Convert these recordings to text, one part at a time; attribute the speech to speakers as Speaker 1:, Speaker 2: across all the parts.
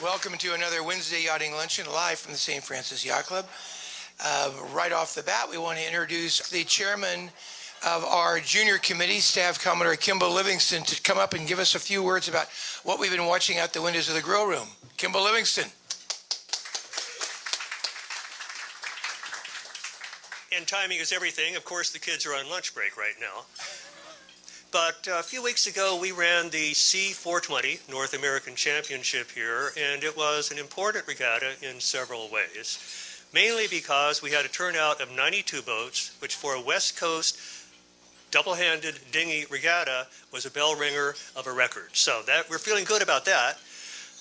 Speaker 1: Welcome to another Wednesday Yachting Luncheon live from the St. Francis Yacht Club. Right off the bat, we want to introduce the chairman of our junior committee, Staff Commodore Kimball Livingston, to come up and give us a few words about what we've been watching out the windows of the grill room. Kimball Livingston.
Speaker 2: And timing is everything. Of course, the kids are on lunch break right now. But a few weeks ago, we ran the C420 North American Championship here, and it was an important regatta in several ways. Mainly because we had a turnout of 92 boats, which for a West Coast double-handed dinghy regatta was a bell ringer of a record. So that we're feeling good about that.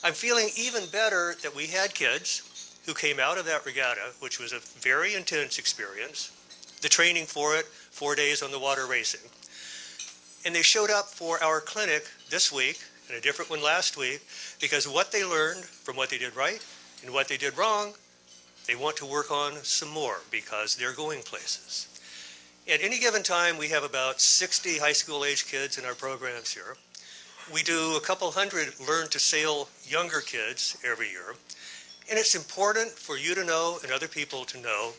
Speaker 2: I'm feeling even better that we had kids who came out of that regatta, which was a very intense experience, the training for it, 4 days on the water racing. And they showed up for our clinic this week, and a different one last week, because what they learned from what they did right and what they did wrong, they want to work on some more because they're going places. At any given time, we have about 60 high school age kids in our programs here. We do a couple hundred learn to sail younger kids every year. And it's important for you to know and other people to know,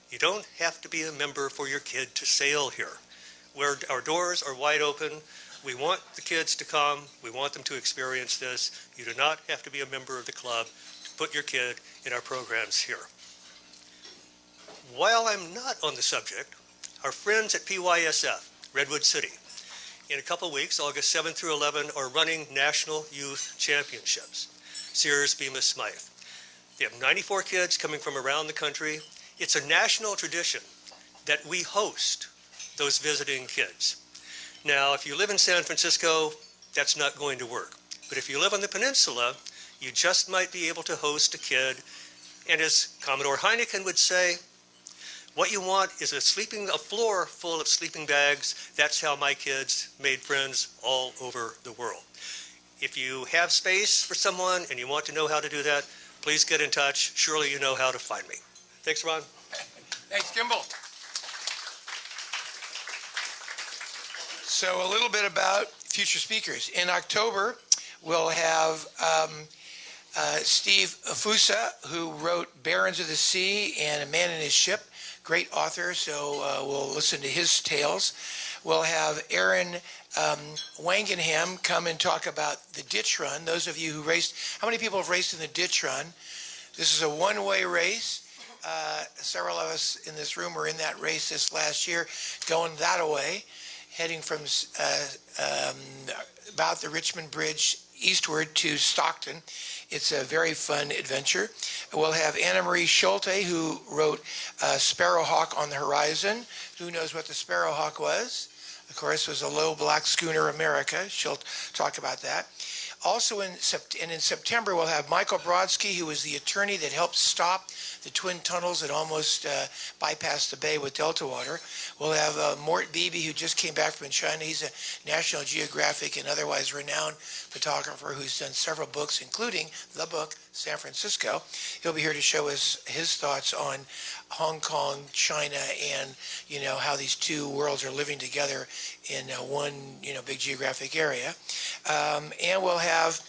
Speaker 2: you don't have to be a member for your kid to sail here. Where our doors are wide open. We want the kids to come. We want them to experience this. You do not have to be a member of the club to put your kid in our programs here. While I'm not on the subject, our friends at PYSF, Redwood City, in a couple weeks, August 7 through 11, are running National Youth Championships, Sears Bemis Smythe. They have 94 kids coming from around the country. It's a national tradition that we host those visiting kids. Now, if you live in San Francisco, that's not going to work. But if you live on the peninsula, you just might be able to host a kid. And as Commodore Heineken would say, what you want is a floor full of sleeping bags. That's how my kids made friends all over the world. If you have space for someone and you want to know how to do that, please get in touch. Surely you know how to find me. Thanks, Ron.
Speaker 1: Thanks, Kimball. So a little bit about future speakers. In October, we'll have Steve Fusa, who wrote Barons of the Sea and A Man and His Ship. Great author, so we'll listen to his tales. We'll have Aaron Wangenham come and talk about the ditch run. Those of you who raced, how many people have raced in the ditch run? This is a one-way race. Several of us in this room were in that race this last year, going that way, heading from about the Richmond Bridge eastward to Stockton. It's a very fun adventure. We'll have Anna Marie Schulte, who wrote Sparrowhawk on the Horizon. Who knows what the Sparrowhawk was? Of course, it was a low black schooner America. She'll talk about that. Also in September, we'll have Michael Brodsky, who was the attorney that helped stop the twin tunnels that almost bypassed the bay with Delta Water. We'll have Mort Beebe, who just came back from China. He's a National Geographic and otherwise renowned photographer who's done several books, including the book San Francisco. He'll be here to show us his thoughts on Hong Kong, China, and how these two worlds are living together in one big geographic area. And we'll have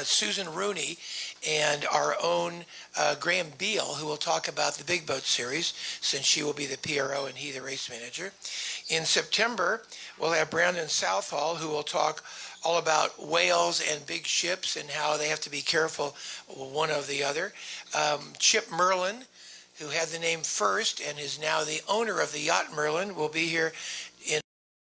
Speaker 1: Susan Rooney and our own Graham Beal, who will talk about the Big Boat Series, since she will be the PRO and he the race manager. In September, we'll have Brandon Southall, who will talk all about whales and big ships and how they have to be careful one of the other. Chip Merlin, who had the name First and is now the owner of the Yacht Merlin, will be here in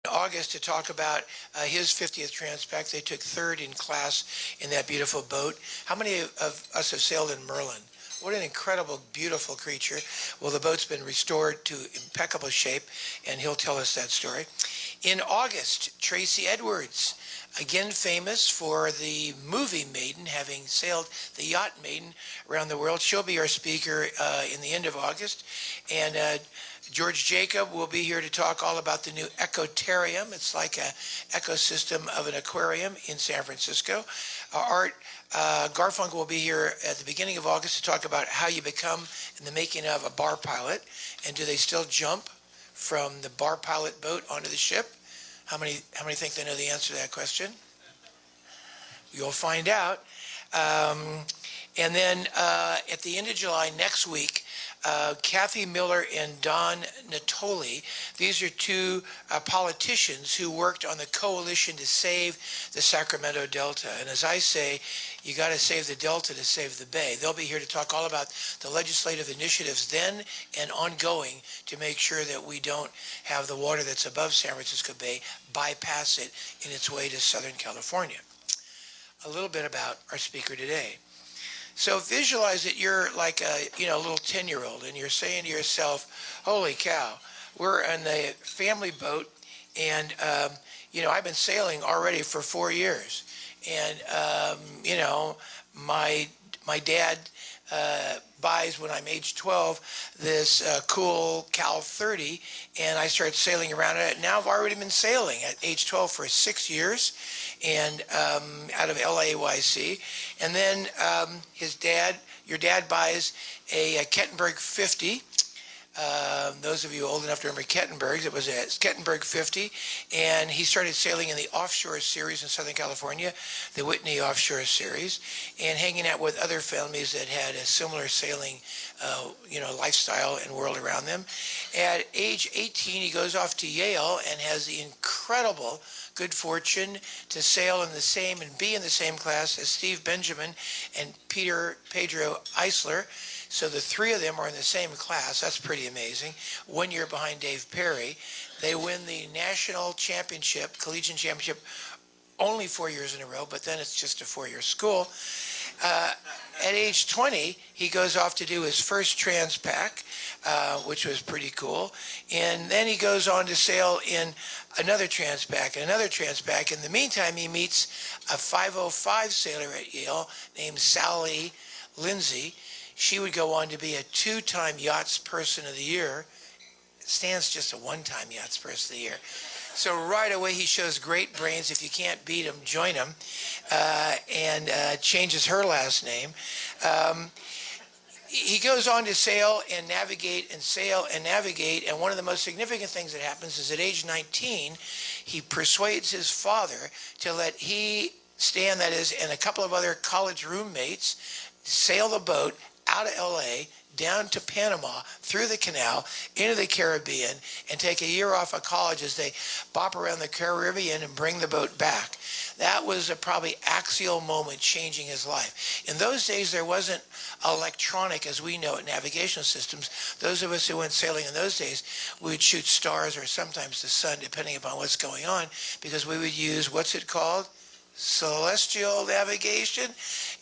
Speaker 1: August to talk about his 50th Transpac. They took third in class in that beautiful boat. How many of us have sailed in Merlin? What an incredible, beautiful creature. Well, the boat's been restored to impeccable shape, and he'll tell us that story. In August, Tracy Edwards, again famous for the movie Maiden, having sailed the Yacht Maiden around the world. She'll be our speaker in the end of August. And George Jacob will be here to talk all about the new Ecotarium. It's like an ecosystem of an aquarium in San Francisco. Art Garfunkel will be here at the beginning of August to talk about how you become in the making of a bar pilot, and do they still jump from the bar pilot boat onto the ship? How many think they know the answer to that question? You'll find out. And then at the end of July next week, Kathy Miller and Don Natoli, these are two politicians who worked on the coalition to save the Sacramento Delta. And as I say, you got to save the Delta to save the Bay. They'll be here to talk all about the legislative initiatives then and ongoing to make sure that we don't have the water that's above San Francisco Bay bypass it in its way to Southern California. A little bit about our speaker today. So visualize that you're like a little 10-year-old and you're saying to yourself, holy cow, we're on the family boat and I've been sailing already for 4 years. And my dad buys, when I'm age 12, this cool Cal 30, and I started sailing around it. Now I've already been sailing at age 12 for 6 years, and out of LAYC. And then your dad buys a Kettenberg 50. Those of you old enough to remember Kettenbergs, it was a Kettenberg 50, and he started sailing in the Offshore series in Southern California, the Whitney Offshore series, and hanging out with other families that had a similar sailing, lifestyle and world around them. At age 18, he goes off to Yale and has the incredible good fortune to sail in the same and be in the same class as Steve Benjamin and Pedro Eisler. So the three of them are in the same class. That's pretty amazing. 1 year behind Dave Perry. They win the national championship, collegiate championship, only 4 years in a row, but then it's just a 4-year school. At age 20, he goes off to do his first Transpac, which was pretty cool. And then he goes on to sail in another Transpac and another Transpac. In the meantime, he meets a 505 sailor at Yale named Sally Lindsay. She would go on to be a 2-time Yachts Person of the Year. Stan's just a 1-time Yachts Person of the Year. So right away he shows great brains. If you can't beat him, join him. And changes her last name. He goes on to sail and navigate and sail and navigate. And one of the most significant things that happens is at age 19, he persuades his father to let he, Stan that is, and a couple of other college roommates sail the boat out of LA, down to Panama, through the canal, into the Caribbean, and take a year off of college as they bop around the Caribbean and bring the boat back. That was a probably axial moment changing his life. In those days, there wasn't electronic as we know it, navigational systems. Those of us who went sailing in those days, we would shoot stars or sometimes the sun, depending upon what's going on, because we would use, what's it called? Celestial navigation.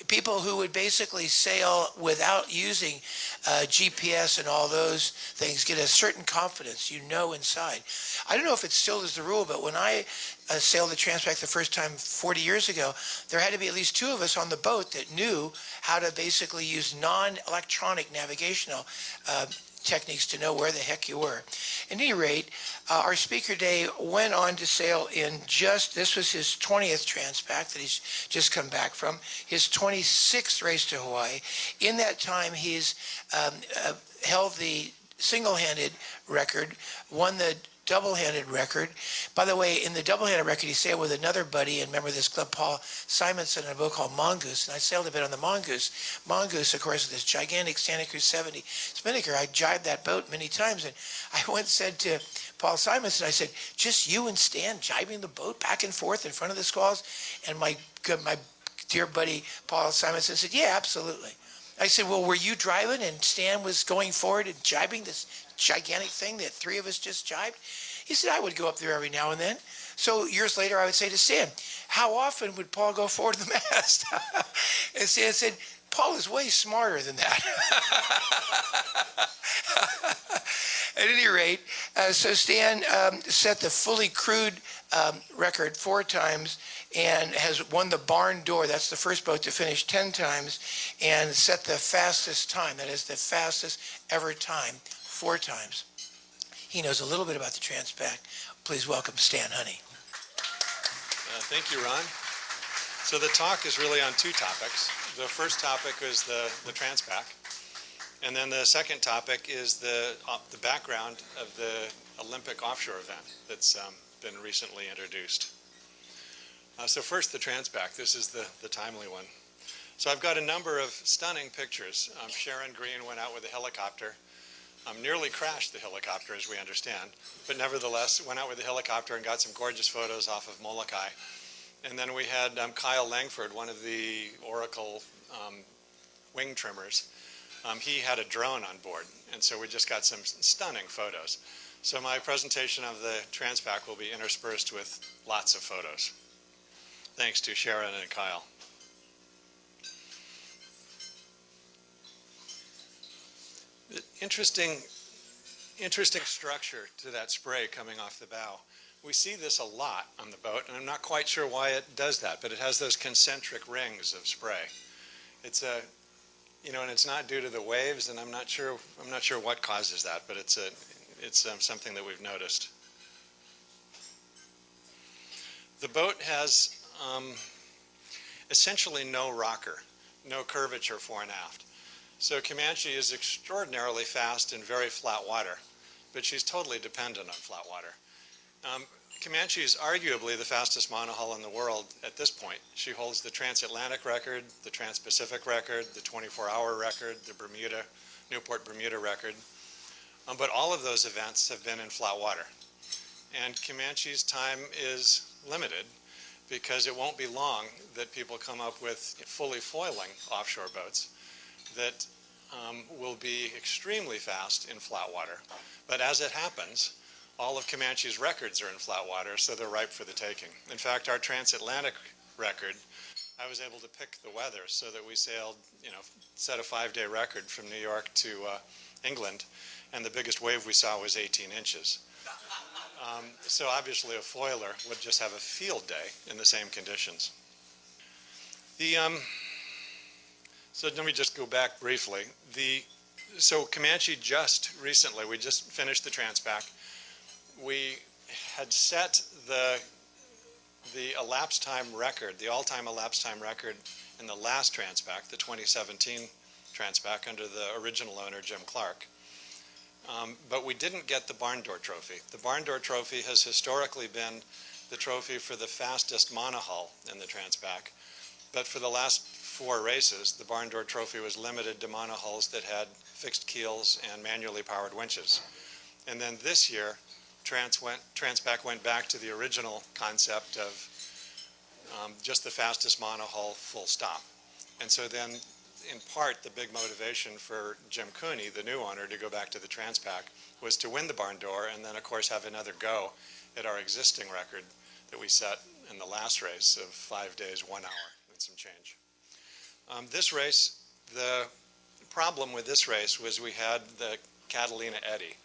Speaker 1: People who would basically sail without using GPS and all those things get a certain confidence, inside. I don't know if it still is the rule, but when I sailed the Transpac the first time 40 years ago, there had to be at least 2 of us on the boat that knew how to basically use non-electronic navigational techniques to know where the heck you were. At any rate, our speaker today went on to sail in this was his 20th Transpac that he's just come back from, his 26th race to Hawaii. In that time, he's held the single-handed record, won the double-handed record. By the way, in the double-handed record, he sailed with another buddy, and member of this club, Paul Simonson, in a boat called Mongoose, and I sailed a bit on the Mongoose. Mongoose, of course, is this gigantic Santa Cruz 70 spinnaker. I jibed that boat many times, and I once said to Paul Simonson, I said, just you and Stan jibing the boat back and forth in front of the squalls? And my dear buddy, Paul Simonson, said, yeah, absolutely. I said, well, were you driving and Stan was going forward and jibing this gigantic thing that 3 of us just jibed? He said, I would go up there every now and then. So years later, I would say to Stan, how often would Paul go forward to the mast? And Stan said, Paul is way smarter than that. At any rate, so Stan set the fully crewed record 4 times and has won the barn door. That's the first boat to finish 10 times and set the fastest time. That is the fastest ever time 4 times. He knows a little bit about the Transpac. Please welcome Stan Honey.
Speaker 3: Thank you, Ron. So the talk is really on 2 topics. The first topic is the Transpac. And then the second topic is the background of the Olympic offshore event that's been recently introduced. So first, the Transpac. This is the timely one. So I've got a number of stunning pictures. Sharon Green went out with a helicopter, nearly crashed the helicopter as we understand, but nevertheless went out with a helicopter and got some gorgeous photos off of Molokai. And then we had Kyle Langford, one of the Oracle wing trimmers. He had a drone on board, and so we just got some stunning photos. So my presentation of the Transpac will be interspersed with lots of photos. Thanks to Sharon and Kyle. Interesting structure to that spray coming off the bow. We see this a lot on the boat, and I'm not quite sure why it does that, but it has those concentric rings of spray. It's a, and it's not due to the waves, and I'm not sure what causes that, but it's something that we've noticed. The boat has essentially no rocker, no curvature fore and aft. So Comanche is extraordinarily fast in very flat water, but she's totally dependent on flat water. Comanche is arguably the fastest monohull in the world at this point. She holds the transatlantic record, the trans-Pacific record, the 24-hour record, the Newport Bermuda record. But all of those events have been in flat water. And Comanche's time is limited because it won't be long that people come up with fully foiling offshore boats that will be extremely fast in flat water. But as it happens, all of Comanche's records are in flat water, so they're ripe for the taking. In fact, our transatlantic record, I was able to pick the weather so that we sailed, set a 5-day record from New York to England, and the biggest wave we saw was 18 inches. So obviously a foiler would just have a field day in the same conditions. So let me just go back briefly. So Comanche just recently, we just finished the Transpac. We had set the elapsed time record, the all-time elapsed time record in the last Transpac, the 2017 Transpac under the original owner, Jim Clark. But we didn't get the barn door trophy. The barn door trophy has historically been the trophy for the fastest monohull in the Transpac. But for the last 4 races, the barn door trophy was limited to monohulls that had fixed keels and manually powered winches. And then this year, Transpac went back to the original concept of just the fastest monohull full stop. And so then, in part, the big motivation for Jim Cooney, the new owner, to go back to the Transpac was to win the barn door and then, of course, have another go at our existing record that we set in the last race of 5 days, 1 hour, and some change. This race, the problem with this race was we had the Catalina eddy,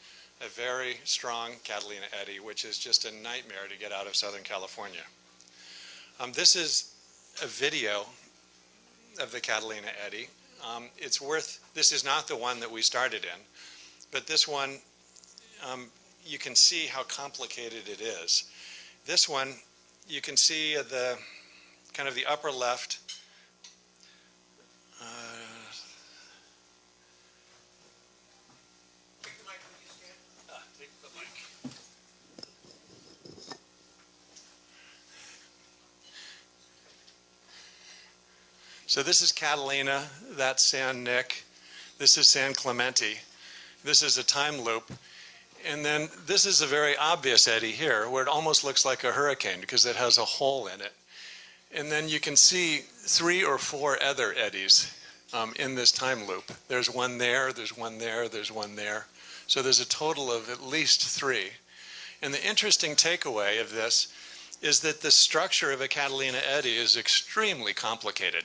Speaker 3: a very strong Catalina eddy, which is just a nightmare to get out of Southern California. This is a video of the Catalina eddy. This is not the one that we started in, but this one, you can see how complicated it is. This one, you can see the kind of the upper left.
Speaker 1: Take the mic with you, Stan.
Speaker 3: Take the mic. So this is Catalina, that's San Nick, this is San Clemente, this is a time loop, and then this is a very obvious eddy here where it almost looks like a hurricane because it has a hole in it. And then you can see 3 or 4 other eddies in this time loop. There's one there, there's one there, there's one there. So there's a total of at least 3. And the interesting takeaway of this is that the structure of a Catalina eddy is extremely complicated.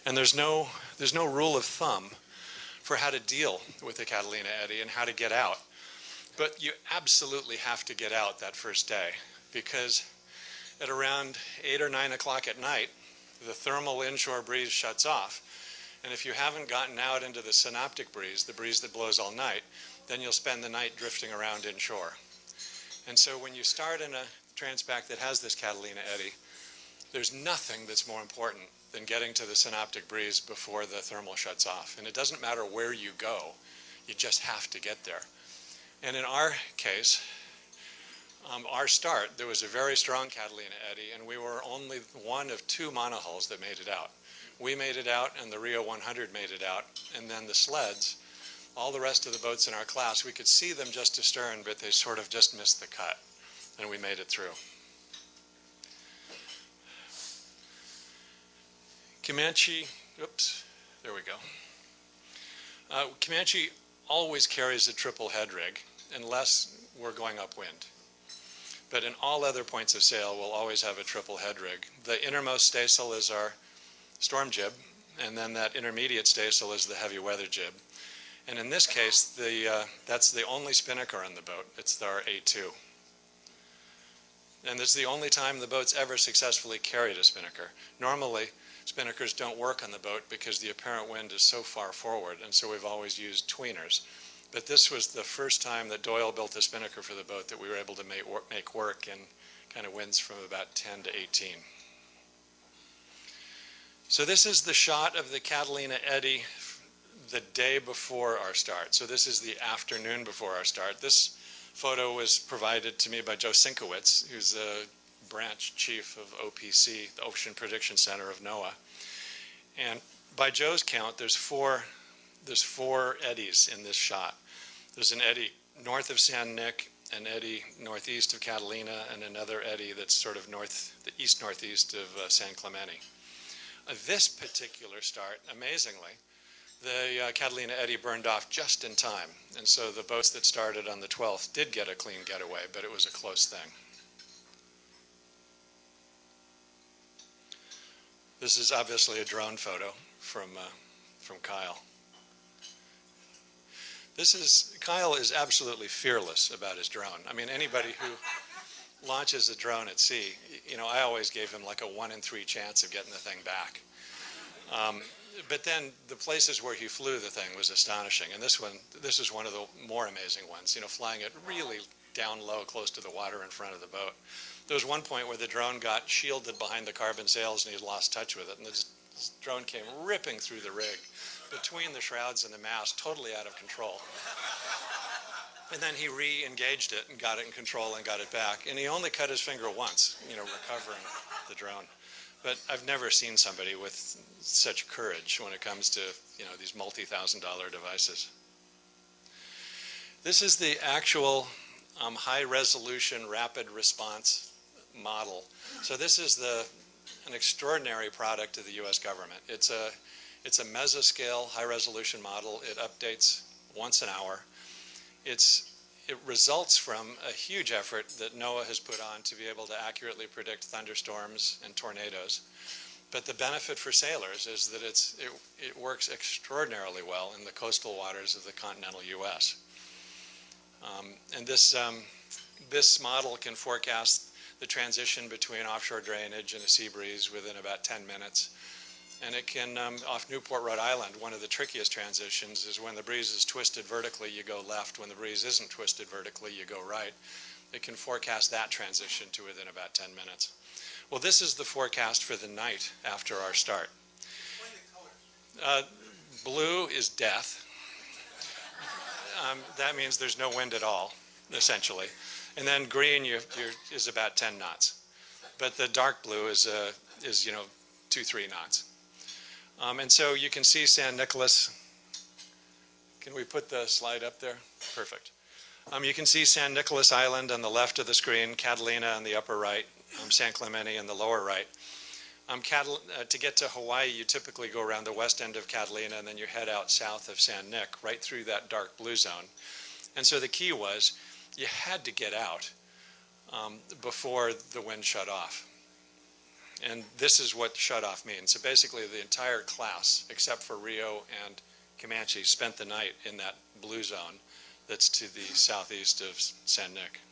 Speaker 3: And there's no rule of thumb for how to deal with a Catalina eddy and how to get out. But you absolutely have to get out that first day because at around 8 or 9 o'clock at night, the thermal inshore breeze shuts off. And if you haven't gotten out into the synoptic breeze, the breeze that blows all night, then you'll spend the night drifting around inshore. And so when you start in a Transpac that has this Catalina eddy, there's nothing that's more important than getting to the synoptic breeze before the thermal shuts off. And it doesn't matter where you go, you just have to get there. And in our case, our start, there was a very strong Catalina eddy, and we were only one of 2 monohulls that made it out. We made it out, and the Rio 100 made it out. And then the sleds, all the rest of the boats in our class, we could see them just astern, but they sort of just missed the cut, and we made it through. Comanche, oops, there we go. Comanche always carries a triple head rig unless we're going upwind. But in all other points of sail, we'll always have a triple head rig. The innermost staysail is our storm jib, and then that intermediate staysail is the heavy weather jib. And in this case, that's the only spinnaker on the boat. It's our A2. And this is the only time the boat's ever successfully carried a spinnaker. Normally, spinnakers don't work on the boat because the apparent wind is so far forward, and so we've always used tweeners. But this was the first time that Doyle built a spinnaker for the boat that we were able to make work in kind of winds from about 10 to 18. So this is the shot of the Catalina Eddy the day before our start. So this is the afternoon before our start. This photo was provided to me by Joe Sinkowitz, who's a branch chief of OPC, the Ocean Prediction Center of NOAA. And by Joe's count, there's four eddies in this shot. There's an eddy north of San Nick, an eddy northeast of Catalina, and another eddy that's sort of the east-northeast of San Clemente. This particular start, amazingly, the Catalina eddy burned off just in time. And so the boats that started on the 12th did get a clean getaway, but it was a close thing. This is obviously a drone photo from Kyle. Kyle is absolutely fearless about his drone. I mean, anybody who launches a drone at sea, you know, I always gave him like a 1 in 3 chance of getting the thing back. But then the places where he flew the thing was astonishing. And this is one of the more amazing ones, you know, flying it really down low, close to the water in front of the boat. There was one point where the drone got shielded behind the carbon sails and he lost touch with it. And this drone came ripping through the rig, between the shrouds and the mast, totally out of control. And then he re-engaged it and got it in control and got it back. And he only cut his finger once, you know, recovering the drone. But I've never seen somebody with such courage when it comes to, you know, these multi-$1,000 devices. This is the actual high-resolution rapid response model. So this is an extraordinary product of the U.S. government. It's a mesoscale high-resolution model. It updates once an hour. It results from a huge effort that NOAA has put on to be able to accurately predict thunderstorms and tornadoes. But the benefit for sailors is that it works extraordinarily well in the coastal waters of the continental U.S. And this model can forecast the transition between offshore drainage and a sea breeze within about 10 minutes. And it can, off Newport, Rhode Island, one of the trickiest transitions is when the breeze is twisted vertically, you go left. When the breeze isn't twisted vertically, you go right. It can forecast that transition to within about 10 minutes. Well, this is the forecast for the night after our start. Blue is death. That means there's no wind at all, essentially. And then green is about 10 knots. But the dark blue is 2-3 knots. And so you can see San Nicolas. Can we put the slide up there? Perfect. You can see San Nicolas Island on the left of the screen, Catalina on the upper right, San Clemente in the lower right. To get to Hawaii, you typically go around the west end of Catalina and then you head out south of San Nick, right through that dark blue zone. And so the key was you had to get out before the wind shut off. And this is what shut off means. So basically the entire class, except for Rio and Comanche, spent the night in that blue zone that's to the southeast of San Nick.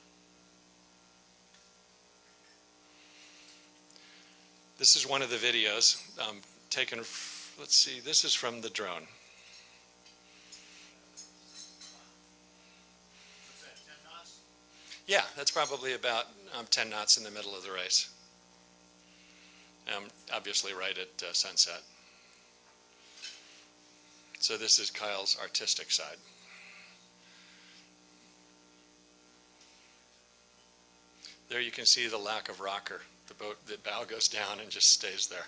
Speaker 3: This is one of the videos taken, let's see, this is from the drone.
Speaker 4: What's that, 10 knots?
Speaker 3: Yeah, that's probably about 10 knots in the middle of the race. Obviously right at sunset. So this is Kyle's artistic side. There you can see the lack of rocker. The bow goes down and just stays there.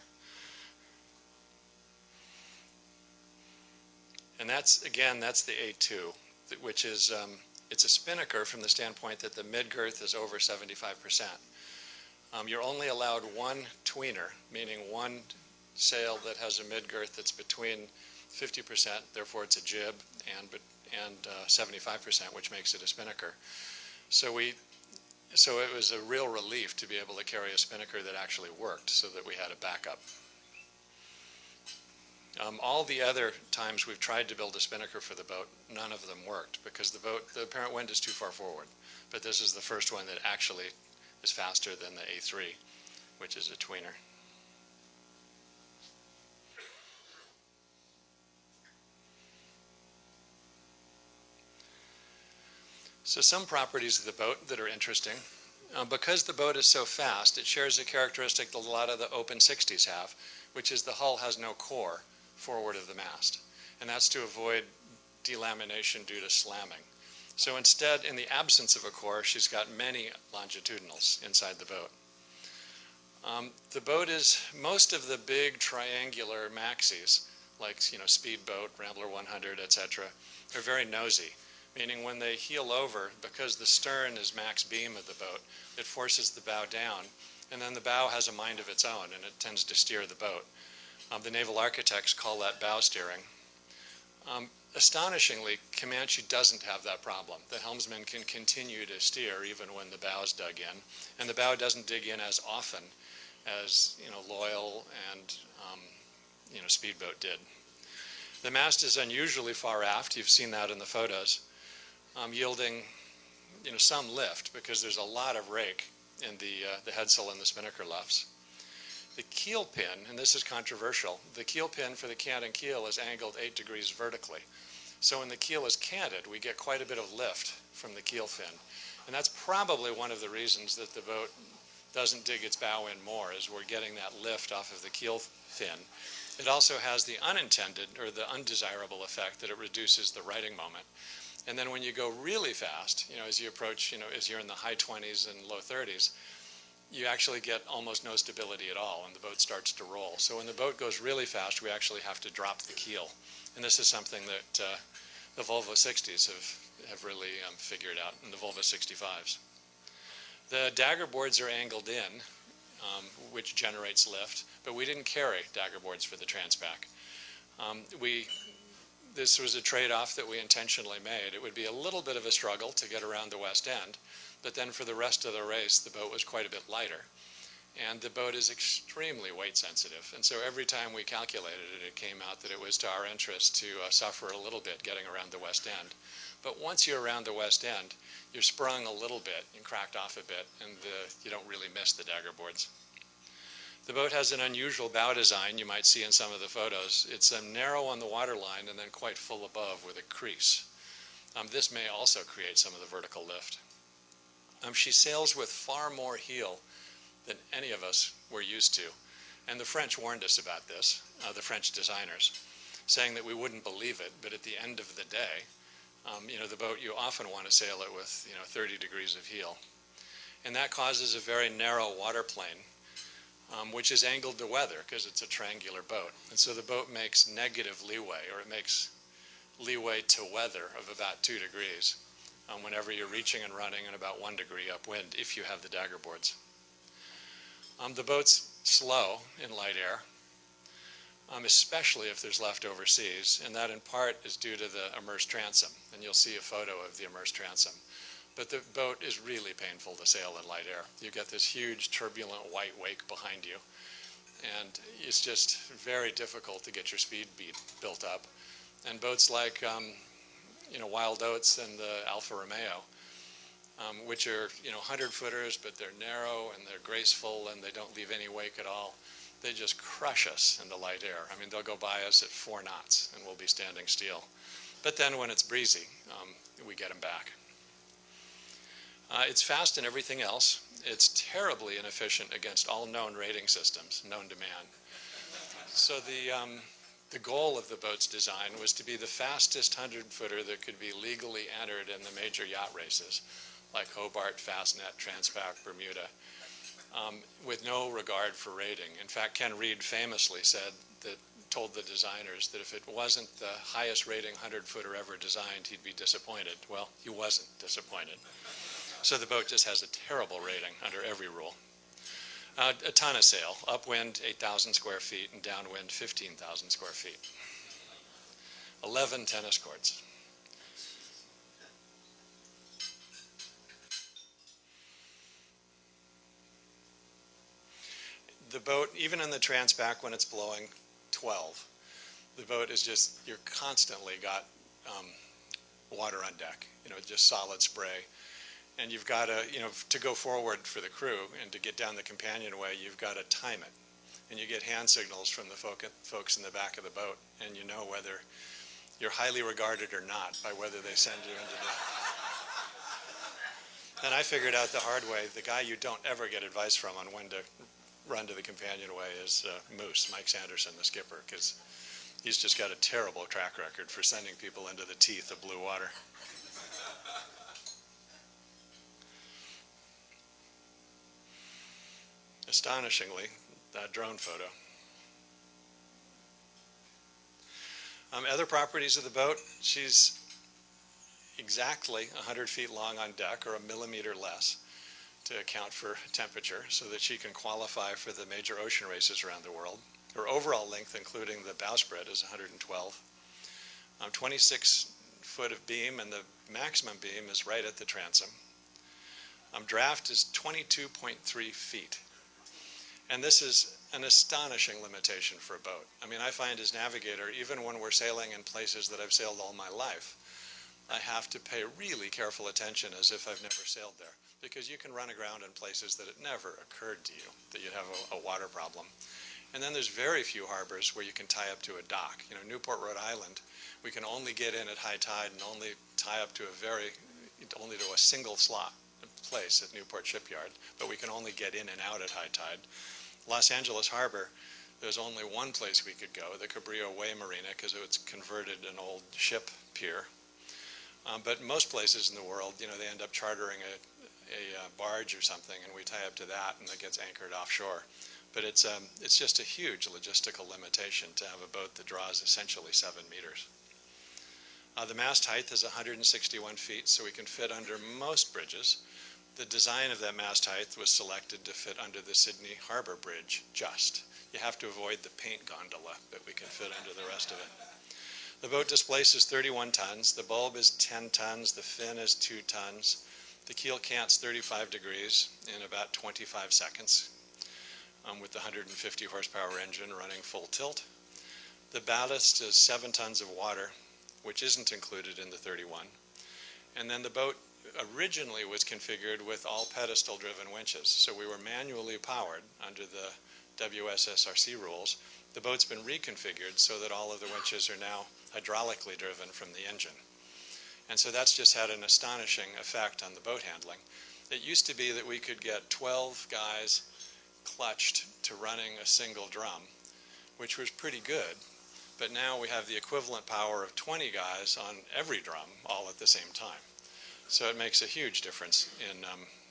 Speaker 3: And that's the A2, which is, it's a spinnaker from the standpoint that the mid-girth is over 75%. You're only allowed one tweener, meaning one sail that has a mid-girth that's between 50%, therefore it's a jib, and 75%, which makes it a spinnaker. So it was a real relief to be able to carry a spinnaker that actually worked, so that we had a backup. All the other times we've tried to build a spinnaker for the boat, none of them worked because the apparent wind is too far forward. But this is the first one that actually is faster than the A3, which is a tweener. So some properties of the boat that are interesting. Because the boat is so fast, it shares a characteristic that a lot of the open 60s have, which is the hull has no core forward of the mast. And that's to avoid delamination due to slamming. So instead, in the absence of a core, she's got many longitudinals inside the boat. The boat is, most of the big triangular maxis, like Speedboat, Rambler 100, etc., are very nosy. Meaning when they heel over, because the stern is max beam of the boat, it forces the bow down, and then the bow has a mind of its own, and it tends to steer the boat. The naval architects call that bow steering. Astonishingly, Comanche doesn't have that problem. The helmsman can continue to steer even when the bow's dug in, and the bow doesn't dig in as often as Loyal and Speedboat did. The mast is unusually far aft. You've seen that in the photos. Yielding some lift because there's a lot of rake in the headsail and the spinnaker luffs. The keel pin, and this is controversial, the keel pin for the cant and keel is angled 8 degrees vertically. So when the keel is canted, we get quite a bit of lift from the keel fin. And that's probably one of the reasons that the boat doesn't dig its bow in more, is we're getting that lift off of the keel fin. It also has the unintended or the undesirable effect that it reduces the righting moment. And then when you go really fast, as you approach, as you're in the high 20s and low 30s, you actually get almost no stability at all, and the boat starts to roll. So when the boat goes really fast, we actually have to drop the keel. And this is something that the Volvo 60s have really figured out, and the Volvo 65s. The dagger boards are angled in, which generates lift, but we didn't carry dagger boards for the Transpac. This was a trade-off that we intentionally made. It would be a little bit of a struggle to get around the west end, but then for the rest of the race, the boat was quite a bit lighter. And the boat is extremely weight sensitive. And so every time we calculated it, it came out that it was to our interest to suffer a little bit getting around the west end. But once you're around the west end, you're sprung a little bit and cracked off a bit, and you don't really miss the dagger boards. The boat has an unusual bow design you might see in some of the photos. It's narrow on the waterline and then quite full above with a crease. This may also create some of the vertical lift. She sails with far more heel than any of us were used to. And the French warned us about this, the French designers, saying that we wouldn't believe it, but at the end of the day, the boat, you often want to sail it with 30 degrees of heel. And that causes a very narrow water plane, which is angled to weather because it's a triangular boat. And so the boat makes negative leeway, or it makes leeway to weather of about 2 degrees whenever you're reaching and running and about 1 degree upwind if you have the dagger boards. The boat's slow in light air, especially if there's leftover seas, and that in part is due to the immersed transom, and you'll see a photo of the immersed transom. But the boat is really painful to sail in light air. You get this huge turbulent white wake behind you, and it's just very difficult to get your speed built up. And boats like Wild Oats and the Alfa Romeo, which are 100-footers, but they're narrow and they're graceful and they don't leave any wake at all. They just crush us in the light air. I mean, they'll go by us at 4 knots and we'll be standing still. But then when it's breezy, we get them back. It's fast in everything else. It's terribly inefficient against all known rating systems, known to man. So the goal of the boat's design was to be the fastest 100-footer that could be legally entered in the major yacht races, like Hobart, Fastnet, Transpac, Bermuda, with no regard for rating. In fact, Ken Reed famously said that told the designers that if it wasn't the highest rating 100-footer ever designed, he'd be disappointed. Well, he wasn't disappointed. So the boat just has a terrible rating under every rule. A ton of sail, upwind 8,000 square feet and downwind 15,000 square feet. 11 tennis courts. The boat, even in the Transpac when it's blowing 12, the boat is just, you're constantly got water on deck, just solid spray. And you've got to, to go forward for the crew and to get down the companionway, you've got to time it. And you get hand signals from the folks in the back of the boat, and you know whether you're highly regarded or not by whether they send you into the... And I figured out the hard way, the guy you don't ever get advice from on when to run to the companionway is Moose, Mike Sanderson, the skipper, because he's just got a terrible track record for sending people into the teeth of blue water. Astonishingly, that drone photo. Other properties of the boat, she's exactly 100 feet long on deck, or a millimeter less, to account for temperature, so that she can qualify for the major ocean races around the world. Her overall length, including the bowsprit, is 112. 26 foot of beam, and the maximum beam is right at the transom. Draft is 22.3 feet. And this is an astonishing limitation for a boat. I mean, I find as Navigator, even when we're sailing in places that I've sailed all my life, I have to pay really careful attention as if I've never sailed there, because you can run aground in places that it never occurred to you that you'd have a water problem. And then there's very few harbors where you can tie up to a dock. Newport, Rhode Island, we can only get in at high tide and only tie up to only to a single slot place at Newport Shipyard, but we can only get in and out at high tide. Los Angeles Harbor, there's only one place we could go, the Cabrillo Way Marina, because it's converted an old ship pier. But most places in the world, they end up chartering a barge or something, and we tie up to that, and it gets anchored offshore. But it's just a huge logistical limitation to have a boat that draws essentially 7 meters. The mast height is 161 feet, so we can fit under most bridges. The design of that mast height was selected to fit under the Sydney Harbor Bridge, just. You have to avoid the paint gondola, but we can fit under the rest of it. The boat displaces 31 tons. The bulb is 10 tons. The fin is 2 tons. The keel cants 35 degrees in about 25 seconds with the 150 horsepower engine running full tilt. The ballast is 7 tons of water, which isn't included in the 31. And then the boat originally was configured with all pedestal-driven winches, so we were manually powered under the WSSRC rules. The boat's been reconfigured so that all of the winches are now hydraulically driven from the engine. And so that's just had an astonishing effect on the boat handling. It used to be that we could get 12 guys clutched to running a single drum, which was pretty good, but now we have the equivalent power of 20 guys on every drum all at the same time. So it makes a huge difference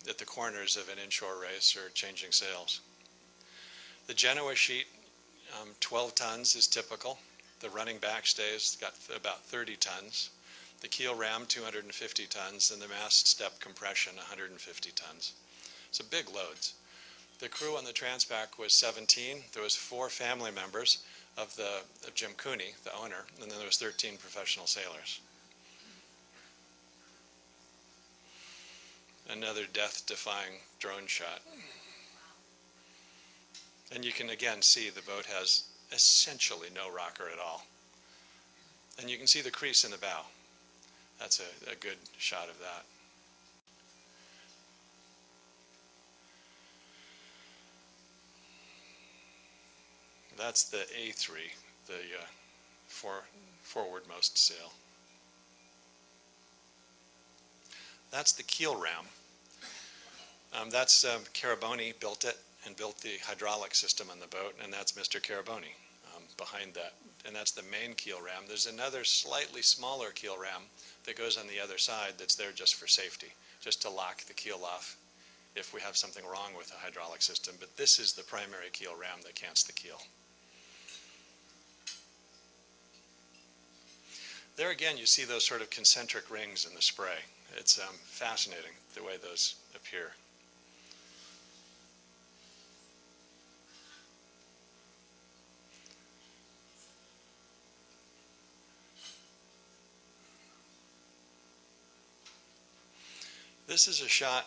Speaker 3: at the corners of an inshore race or changing sails. The Genoa sheet, 12 tons is typical. The running backstay's got about 30 tons. The keel ram, 250 tons, and the mast step compression, 150 tons. So big loads. The crew on the Transpac was 17. There was 4 family members of Jim Cooney, the owner, and then there was 13 professional sailors. Another death-defying drone shot. And you can again see the boat has essentially no rocker at all. And you can see the crease in the bow. That's a good shot of that. That's the A3, the forwardmost sail. That's the keel ram. That's Caraboni built it and built the hydraulic system on the boat, and that's Mr. Caraboni behind that. And that's the main keel ram. There's another slightly smaller keel ram that goes on the other side that's there just for safety, just to lock the keel off if we have something wrong with the hydraulic system. But this is the primary keel ram that cants the keel. There again, you see those sort of concentric rings in the spray. It's fascinating the way those appear. This is a shot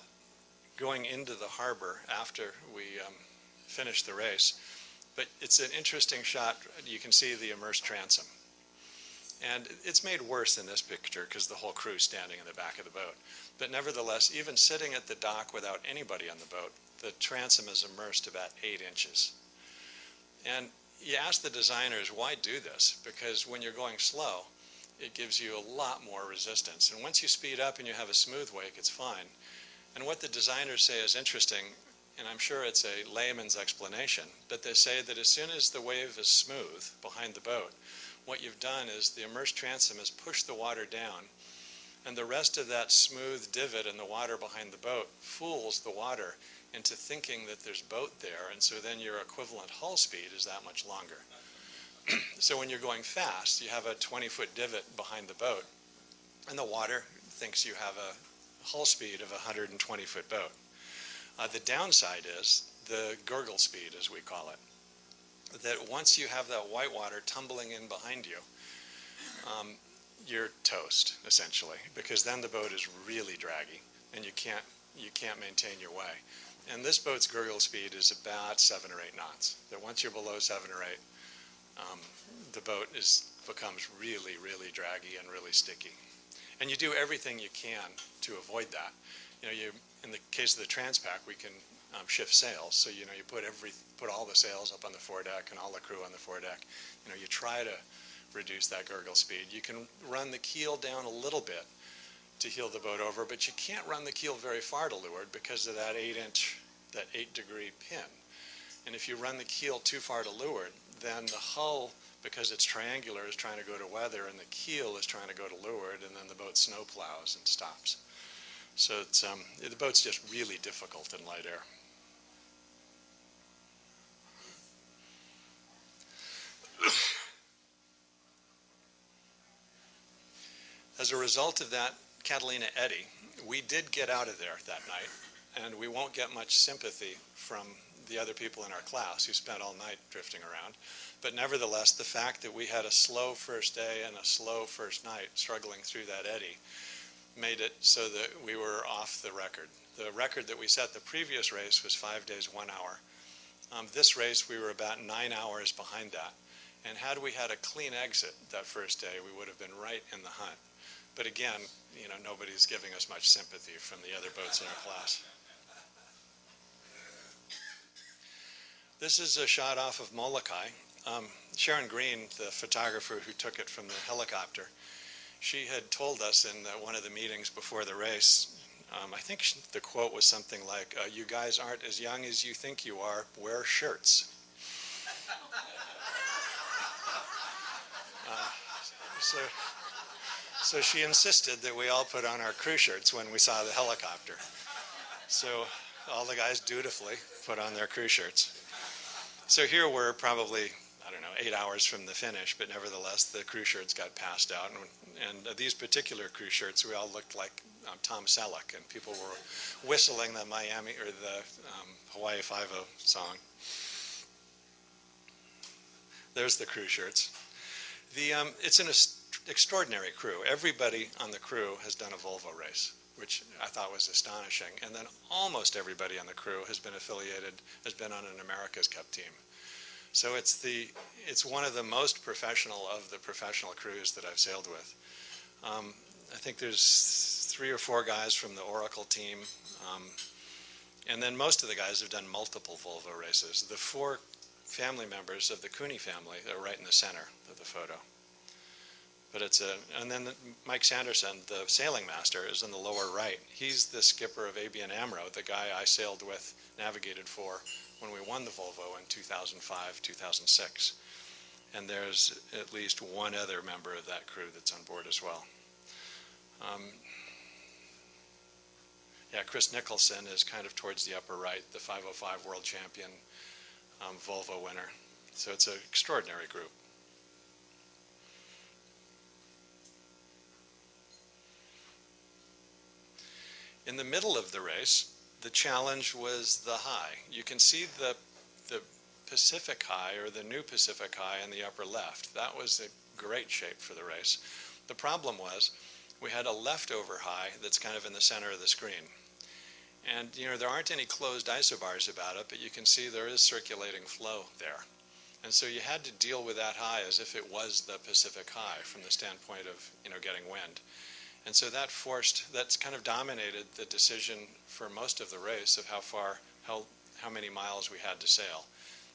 Speaker 3: going into the harbor after we finished the race. But it's an interesting shot. You can see the immersed transom. And it's made worse in this picture because the whole crew's standing in the back of the boat. But nevertheless, even sitting at the dock without anybody on the boat, the transom is immersed about 8 inches. And you ask the designers, why do this? Because when you're going slow, it gives you a lot more resistance. And once you speed up and you have a smooth wake, it's fine. And what the designers say is interesting, and I'm sure it's a layman's explanation, but they say that as soon as the wave is smooth behind the boat, what you've done is the immersed transom has pushed the water down, and the rest of that smooth divot in the water behind the boat fools the water into thinking that there's boat there, and so then your equivalent hull speed is that much longer. So when you're going fast, you have a 20-foot divot behind the boat, and the water thinks you have a hull speed of a 120-foot boat. The downside is the gurgle speed, as we call it. That once you have that white water tumbling in behind you, you're toast, essentially, because then the boat is really draggy, and you can't maintain your way. And this boat's gurgle speed is about 7 or 8 knots. That once you're below 7 or 8, the boat becomes really, really draggy and really sticky. And you do everything you can to avoid that. In the case of the Transpac, we can shift sails. So you put all the sails up on the foredeck and all the crew on the foredeck. You try to reduce that gurgle speed. You can run the keel down a little bit to heel the boat over, but you can't run the keel very far to leeward because of that 8-degree pin. And if you run the keel too far to leeward, then the hull, because it's triangular, is trying to go to weather, and the keel is trying to go to leeward, and then the boat snow plows and stops. So the boat's just really difficult in light air. As a result of that Catalina eddy, we did get out of there that night, and we won't get much sympathy from the other people in our class who spent all night drifting around. But nevertheless, the fact that we had a slow first day and a slow first night struggling through that eddy made it so that we were off the record. The record that we set the previous race was 5 days, 1 hour. This race, we were about 9 hours behind that. And had we had a clean exit that first day, we would have been right in the hunt. But again, nobody's giving us much sympathy from the other boats in our class. This is a shot off of Molokai. Sharon Green, the photographer who took it from the helicopter, she had told us in one of the meetings before the race, I think the quote was something like, "You guys aren't as young as you think you are, wear shirts." So she insisted that we all put on our crew shirts when we saw the helicopter. So all the guys dutifully put on their crew shirts. So here we're probably, 8 hours from the finish, but nevertheless the crew shirts got passed out. And these particular crew shirts, we all looked like Tom Selleck, and people were whistling the Hawaii Five-0 song. There's the crew shirts. It's an extraordinary crew. Everybody on the crew has done a Volvo race, which I thought was astonishing. And then almost everybody on the crew has been on an America's Cup team. So it's one of the most professional of the professional crews that I've sailed with. I think there's 3 or 4 guys from the Oracle team, and then most of the guys have done multiple Volvo races. The 4 family members of the Cooney family are right in the center of the photo. But and then Mike Sanderson, the sailing master, is in the lower right. He's the skipper of ABN AMRO, the guy I sailed with, navigated for, when we won the Volvo in 2005, 2006. And there's at least one other member of that crew that's on board as well. Chris Nicholson is kind of towards the upper right, the 505 world champion, Volvo winner. So it's an extraordinary group. In the middle of the race, the challenge was the high. You can see the Pacific High, or the new Pacific High, in the upper left. That was a great shape for the race. The problem was we had a leftover high that's kind of in the center of the screen. And there aren't any closed isobars about it, but you can see there is circulating flow there. And so you had to deal with that high as if it was the Pacific High from the standpoint of getting wind. And so that's kind of dominated the decision for most of the race of how many miles we had to sail,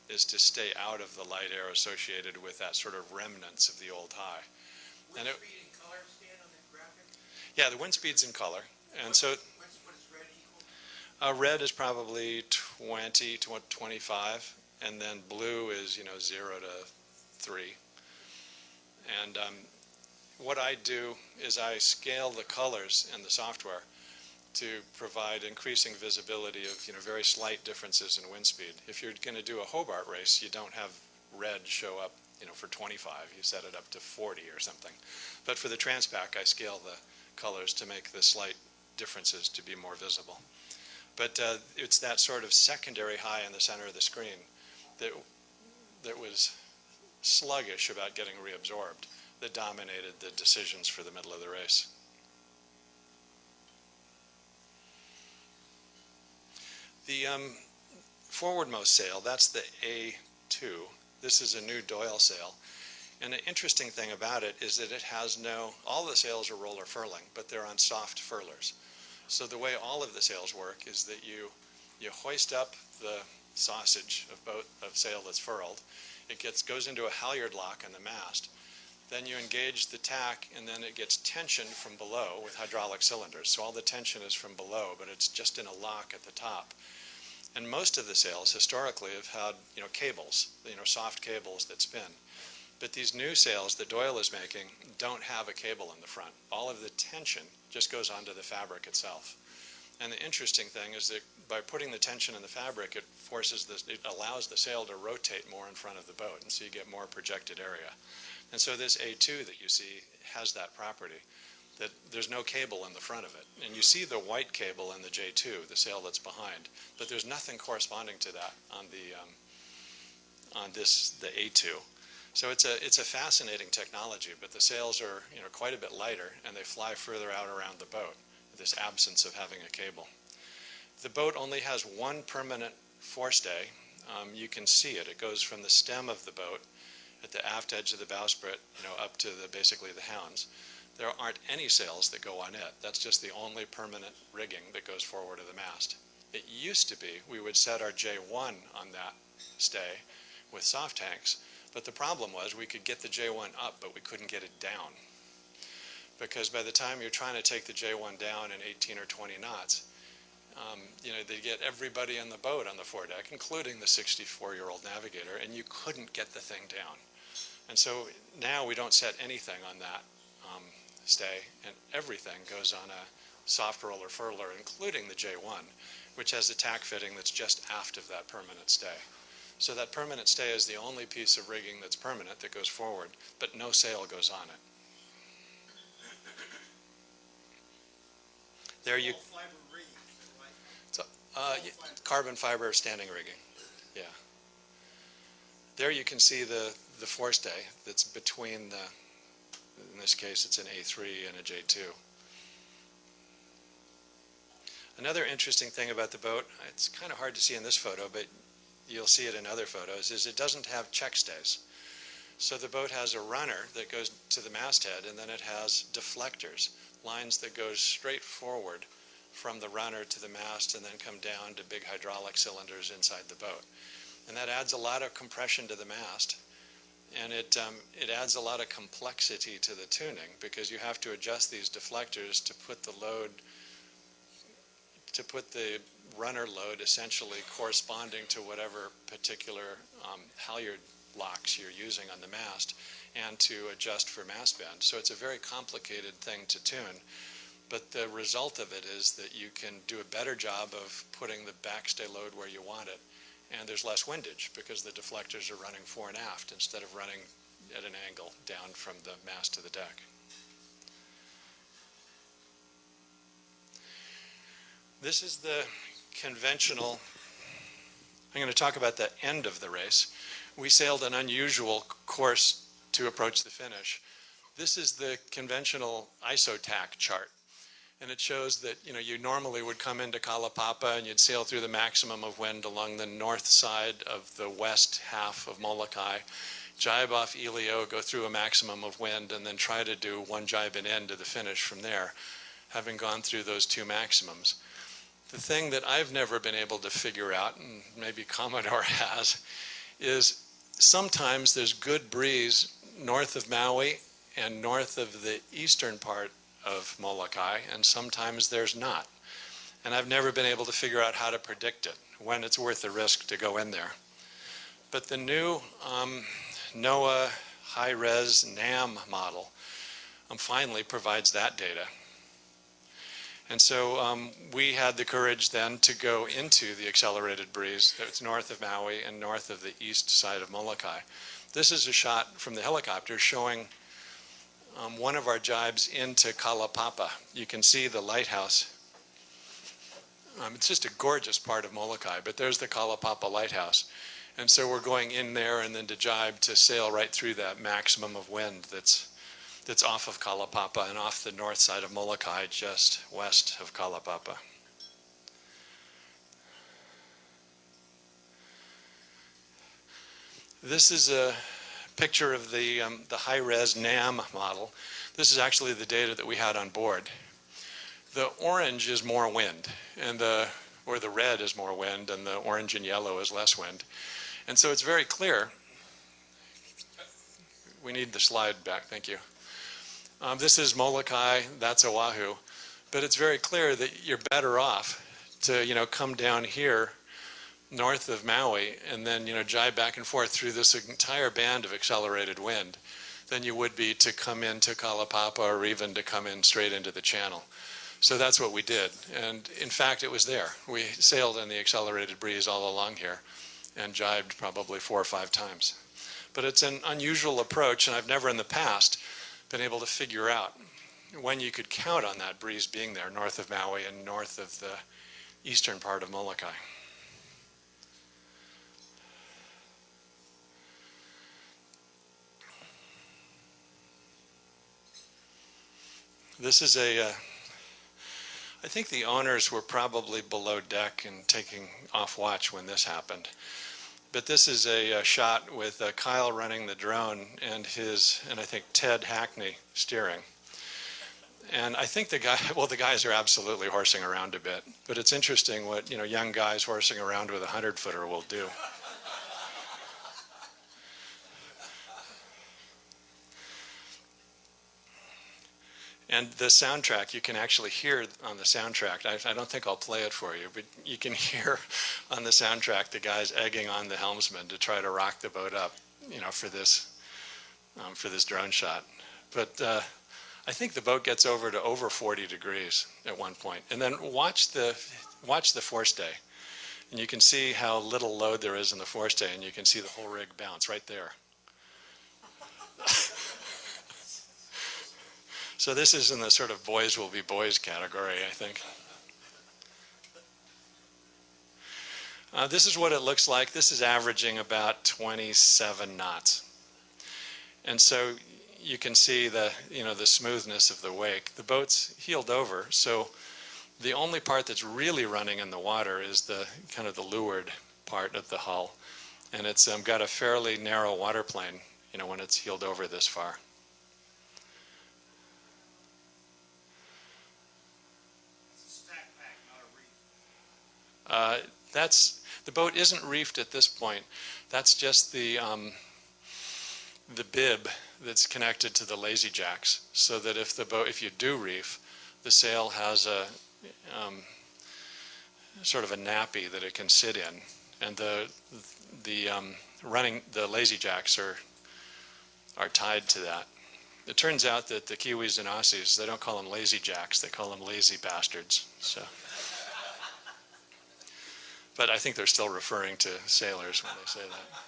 Speaker 3: is to stay out of the light air associated with that sort of remnants of the old high.
Speaker 1: Wind speed and color stand on that graphic?
Speaker 3: Yeah, the wind speed's in color. And so
Speaker 1: what is red equal?
Speaker 3: red is probably 20 to 25, and then blue is 0 to 3. And what I do is I scale the colors in the software to provide increasing visibility of very slight differences in wind speed. If you're going to do a Hobart race, you don't have red show up for 25. You set it up to 40 or something. But for the Transpac, I scale the colors to make the slight differences to be more visible. But it's that sort of secondary high in the center of the screen that was sluggish about getting reabsorbed that dominated the decisions for the middle of the race. The forwardmost sail, that's the A2. This is a new Doyle sail. And the interesting thing about it is that it has all the sails are roller furling, but they're on soft furlers. So the way all of the sails work is that you hoist up the sausage of sail that's furled. It goes into a halyard lock on the mast. Then you engage the tack, and then it gets tension from below with hydraulic cylinders. So all the tension is from below, but it's just in a lock at the top. And most of the sails historically have had cables, soft cables that spin. But these new sails that Doyle is making don't have a cable in the front. All of the tension just goes onto the fabric itself. And the interesting thing is that by putting the tension in the fabric, it allows the sail to rotate more in front of the boat, and so you get more projected area. And so this A2 that you see has that property, that there's no cable in the front of it. And you see the white cable in the J2, the sail that's behind, but there's nothing corresponding to that on the A2. So it's a fascinating technology, but the sails are quite a bit lighter, and they fly further out around the boat, this absence of having a cable. The boat only has one permanent forestay. You can see it. It goes from the stem of the boat at the aft edge of the bowsprit, up to basically the hounds. There aren't any sails that go on it. That's just the only permanent rigging that goes forward of the mast. It used to be we would set our J1 on that stay with soft tanks, but the problem was we could get the J1 up, but we couldn't get it down. Because by the time you're trying to take the J1 down in 18 or 20 knots, they get everybody on the boat on the foredeck, including the 64-year-old Navigator, and you couldn't get the thing down. And so now we don't set anything on that stay, and everything goes on a soft roller furler, including the J1, which has a tack fitting that's just aft of that permanent stay. So that permanent stay is the only piece of rigging that's permanent that goes forward, but no sail goes on it. There you. Carbon fiber standing rigging, yeah. There you can see the forestay that's between in this case it's an A3 and a J2. Another interesting thing about the boat, it's kind of hard to see in this photo, but you'll see it in other photos, is it doesn't have check stays. So the boat has a runner that goes to the masthead, and then it has deflectors, lines that go straight forward from the runner to the mast and then come down to big hydraulic cylinders inside the boat. And that adds a lot of compression to the mast, and it adds a lot of complexity to the tuning, because you have to adjust these deflectors to put the runner load essentially corresponding to whatever particular halyard locks you're using on the mast, and to adjust for mast bend. So it's a very complicated thing to tune. But the result of it is that you can do a better job of putting the backstay load where you want it, and there's less windage because the deflectors are running fore and aft instead of running at an angle down from the mast to the deck. This is the conventional, I'm going to talk about the end of the race. We sailed an unusual course to approach the finish. This is the conventional isotack chart. And it shows that, you normally would come into Kalapapa and you'd sail through the maximum of wind along the north side of the west half of Molokai, jibe off Elio, go through a maximum of wind, and then try to do one jibe and end to the finish from there, having gone through those two maximums. The thing that I've never been able to figure out, and maybe Commodore has, is sometimes there's good breeze north of Maui and north of the eastern part of Molokai, and sometimes there's not. And I've never been able to figure out how to predict it, when it's worth the risk to go in there. But the new NOAA high-res NAM model finally provides that data. And so we had the courage then to go into the accelerated breeze that's north of Maui and north of the east side of Molokai. This is a shot from the helicopter showing one of our jibes into Kalapapa. You can see the lighthouse. It's just a gorgeous part of Molokai, but there's the Kalapapa lighthouse. And so we're going in there and then to jibe to sail right through that maximum of wind that's off of Kalapapa and off the north side of Molokai, just west of Kalapapa. This is a picture of the high-res NAM model. This is actually the data that we had on board. The orange is more wind, and the red is more wind, and the orange and yellow is less wind. And so it's very clear. We need the slide back, thank you. This is Molokai, that's Oahu, but it's very clear that you're better off to come down here north of Maui and then jibe back and forth through this entire band of accelerated wind than you would be to come into Kalapapa or even to come in straight into the channel. So that's what we did, and in fact it was there. We sailed in the accelerated breeze all along here and jibed probably 4 or 5 times. But it's an unusual approach, and I've never in the past been able to figure out when you could count on that breeze being there north of Maui and north of the eastern part of Molokai. This is I think the owners were probably below deck and taking off watch when this happened. But this is a shot with Kyle running the drone and I think Ted Hackney steering. And I think the guys are absolutely horsing around a bit. But it's interesting what young guys horsing around with a 100-footer will do. And the soundtrack, you can actually hear on the soundtrack. I don't think I'll play it for you, but you can hear on the soundtrack the guys egging on the helmsman to try to rock the boat up, for this drone shot. But I think the boat gets to over 40 degrees at one point. And then watch the forestay, and you can see how little load there is in the forestay, and you can see the whole rig bounce right there. So this is in the sort of boys will be boys category, I think. This is what it looks like. This is averaging about 27 knots. And so you can see the smoothness of the wake. The boat's heeled over, so the only part that's really running in the water is the kind of the leeward part of the hull. And it's got a fairly narrow water plane, when it's heeled over this far. The boat isn't reefed at this point. That's just the bib that's connected to the lazy jacks, so that if you do reef, the sail has a sort of a nappy that it can sit in, and the lazy jacks are tied to that. It turns out that the Kiwis and Aussies, they don't call them lazy jacks, they call them lazy bastards. So. But I think they're still referring to sailors when they say that.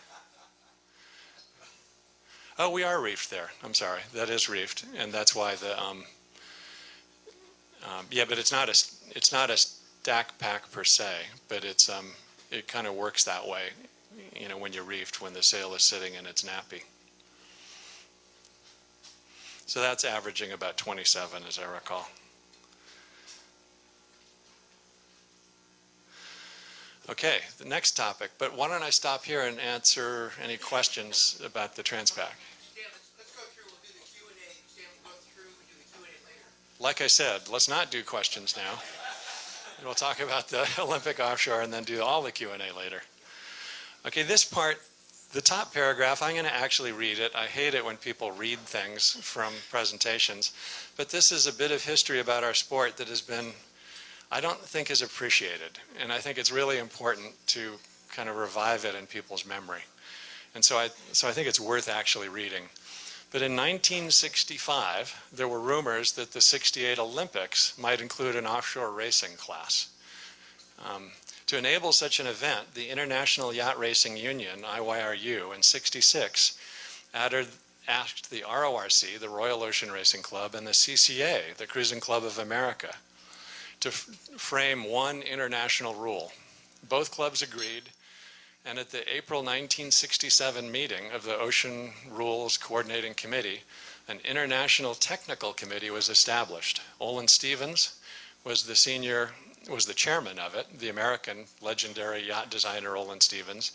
Speaker 3: Oh, we are reefed there. I'm sorry. That is reefed, and that's why the yeah. But it's not a DAC pack per se, but it's it kind of works that way, you know, when you're reefed, when the sail is sitting in its nappy. So that's averaging about 27, as I recall. Okay, the next topic, but why don't I stop here and answer any questions about the Transpac?
Speaker 1: Stan, let's go through, we'll do the Q&A. Stan, we'll go through and do the Q&A later.
Speaker 3: Like I said, let's not do questions now. We'll talk about the Olympic offshore and then do all the Q&A later. Okay, this part, the top paragraph, I'm going to actually read it. I hate it when people read things from presentations, but this is a bit of history about our sport that has been, I don't think, is appreciated. And I think it's really important to kind of revive it in people's memory. And so I think it's worth actually reading. But in 1965, there were rumors that the '68 Olympics might include an offshore racing class. To enable such an event, the International Yacht Racing Union, IYRU, in '66 asked the RORC, the Royal Ocean Racing Club, and the CCA, the Cruising Club of America, to frame one international rule. Both clubs agreed, and at the April 1967 meeting of the Ocean Rules Coordinating Committee, an international technical committee was established. Olin Stevens was the chairman of it, the American legendary yacht designer Olin Stevens,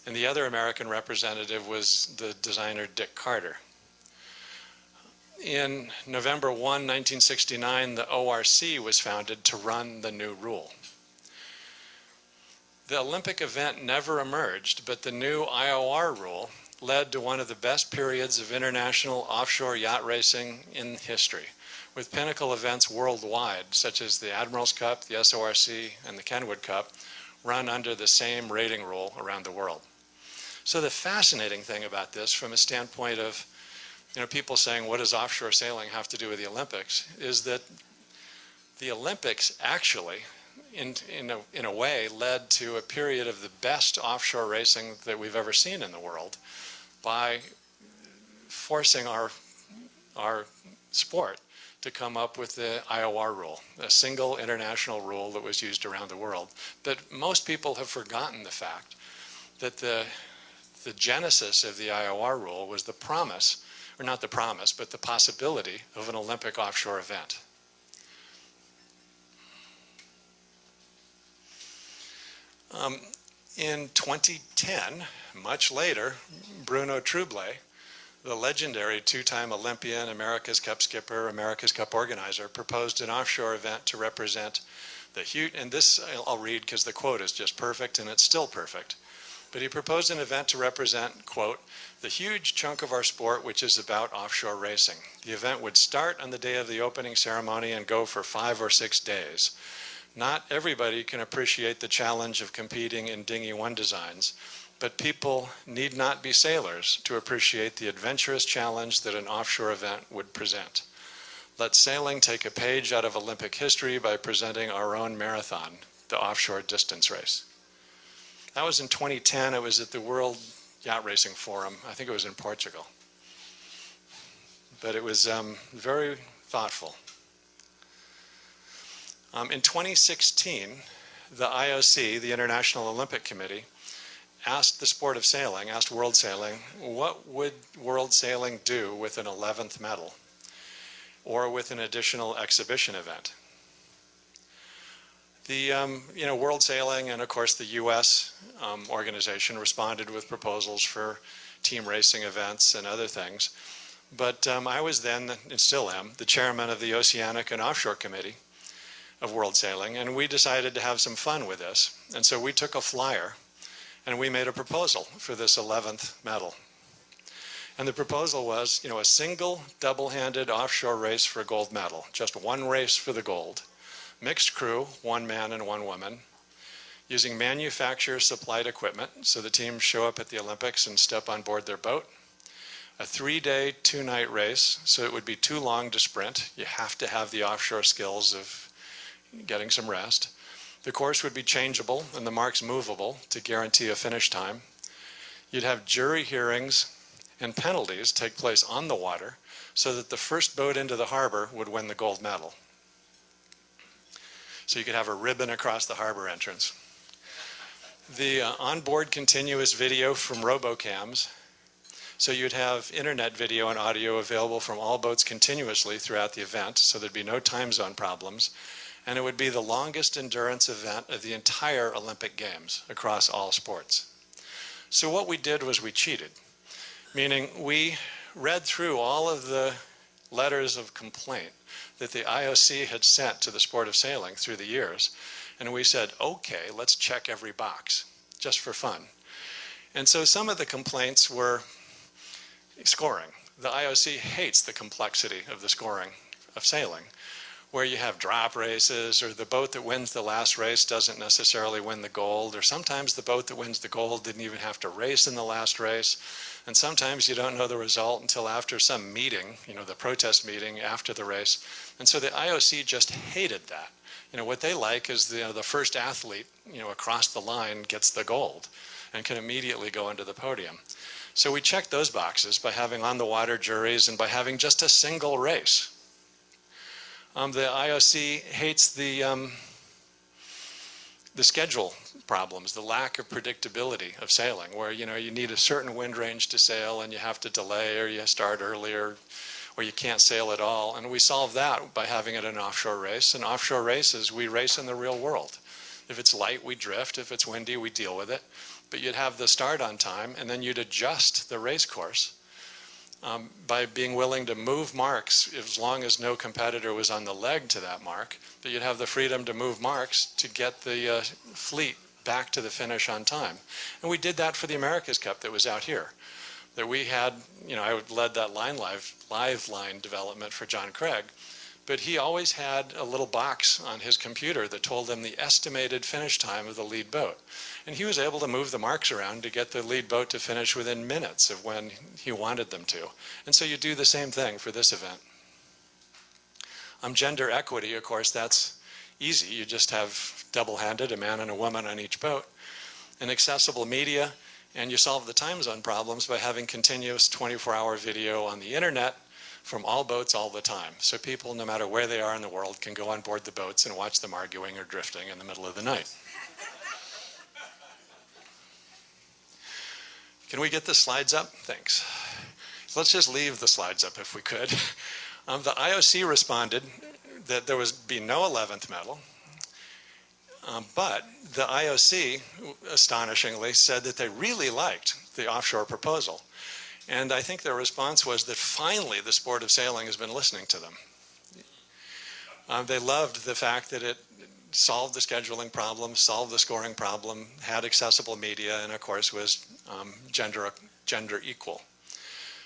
Speaker 3: and the other American representative was the designer Dick Carter. In November 1, 1969, the ORC was founded to run the new rule. The Olympic event never emerged, but the new IOR rule led to one of the best periods of international offshore yacht racing in history, with pinnacle events worldwide, such as the Admirals Cup, the SORC, and the Kenwood Cup, run under the same rating rule around the world. So the fascinating thing about this, from a standpoint of, you know, people saying, what does offshore sailing have to do with the Olympics, is that the Olympics actually, in a way, led to a period of the best offshore racing that we've ever seen in the world by forcing our sport to come up with the IOR rule, a single international rule that was used around the world. But most people have forgotten the fact that the genesis of the IOR rule was the promise, or not the promise, but the possibility of an Olympic offshore event. In 2010, much later, Bruno Trublet, the legendary two-time Olympian, America's Cup skipper, America's Cup organizer, proposed an offshore event to represent the huge, and this I'll read because the quote is just perfect, and it's still perfect. But he proposed an event to represent, quote, the huge chunk of our sport which is about offshore racing. The event would start on the day of the opening ceremony and go for 5 or 6 days. Not everybody can appreciate the challenge of competing in Dinghy 1 designs, but people need not be sailors to appreciate the adventurous challenge that an offshore event would present. Let sailing take a page out of Olympic history by presenting our own marathon, the offshore distance race. That was in 2010. It was at the World Yacht Racing Forum. I think it was in Portugal. But it was very thoughtful. In 2016, the IOC, the International Olympic Committee, asked the sport of sailing, asked world sailing, what would world sailing do with an 11th medal or with an additional exhibition event? The world sailing and of course the US organization responded with proposals for team racing events and other things. But I was then, and still am, the chairman of the Oceanic and Offshore Committee of World Sailing, and we decided to have some fun with this. And so we took a flyer and we made a proposal for this 11th medal. And the proposal was, a single double-handed offshore race for a gold medal, just one race for the gold. Mixed crew, 1 man and 1 woman, using manufacturer-supplied equipment, so the teams show up at the Olympics and step on board their boat. A 3-day, 2-night race, so it would be too long to sprint. You have to have the offshore skills of getting some rest. The course would be changeable and the marks movable to guarantee a finish time. You'd have jury hearings and penalties take place on the water so that the first boat into the harbor would win the gold medal. So you could have a ribbon across the harbor entrance. The onboard continuous video from RoboCams. So you'd have internet video and audio available from all boats continuously throughout the event, so there'd be no time zone problems. And it would be the longest endurance event of the entire Olympic Games across all sports. So what we did was we cheated, meaning we read through all of the letters of complaint that the IOC had sent to the sport of sailing through the years. And we said, okay, let's check every box, just for fun. And so some of the complaints were scoring. The IOC hates the complexity of the scoring of sailing, where you have drop races, or the boat that wins the last race doesn't necessarily win the gold, or sometimes the boat that wins the gold didn't even have to race in the last race. And sometimes you don't know the result until after some meeting, the protest meeting after the race. And so the IOC just hated that. What they like is the first athlete, across the line gets the gold and can immediately go into the podium. So we checked those boxes by having on-the-water juries and by having just a single race. The IOC hates the schedule problems, the lack of predictability of sailing, where you need a certain wind range to sail and you have to delay, or you start earlier, or you can't sail at all. And we solve that by having it an offshore race. And offshore races, we race in the real world. If it's light, we drift. If it's windy, we deal with it. But you'd have the start on time, and then you'd adjust the race course by being willing to move marks as long as no competitor was on the leg to that mark. But you'd have the freedom to move marks to get the fleet back to the finish on time. And we did that for the America's Cup that was out here. That we had, I led that live line development for John Craig, but he always had a little box on his computer that told him the estimated finish time of the lead boat. And he was able to move the marks around to get the lead boat to finish within minutes of when he wanted them to. And so you do the same thing for this event. Gender equity, of course, that's easy. You just have double-handed, a man and a woman on each boat. And accessible media, and you solve the time zone problems by having continuous 24-hour video on the internet from all boats all the time. So people, no matter where they are in the world, can go on board the boats and watch them arguing or drifting in the middle of the night. Can we get the slides up? Thanks. Let's just leave the slides up if we could. The IOC responded that there would be no 11th medal, but the IOC, astonishingly, said that they really liked the offshore proposal. And I think their response was that finally the sport of sailing has been listening to them. They loved the fact that it solved the scheduling problem, solved the scoring problem, had accessible media, and of course was gender equal.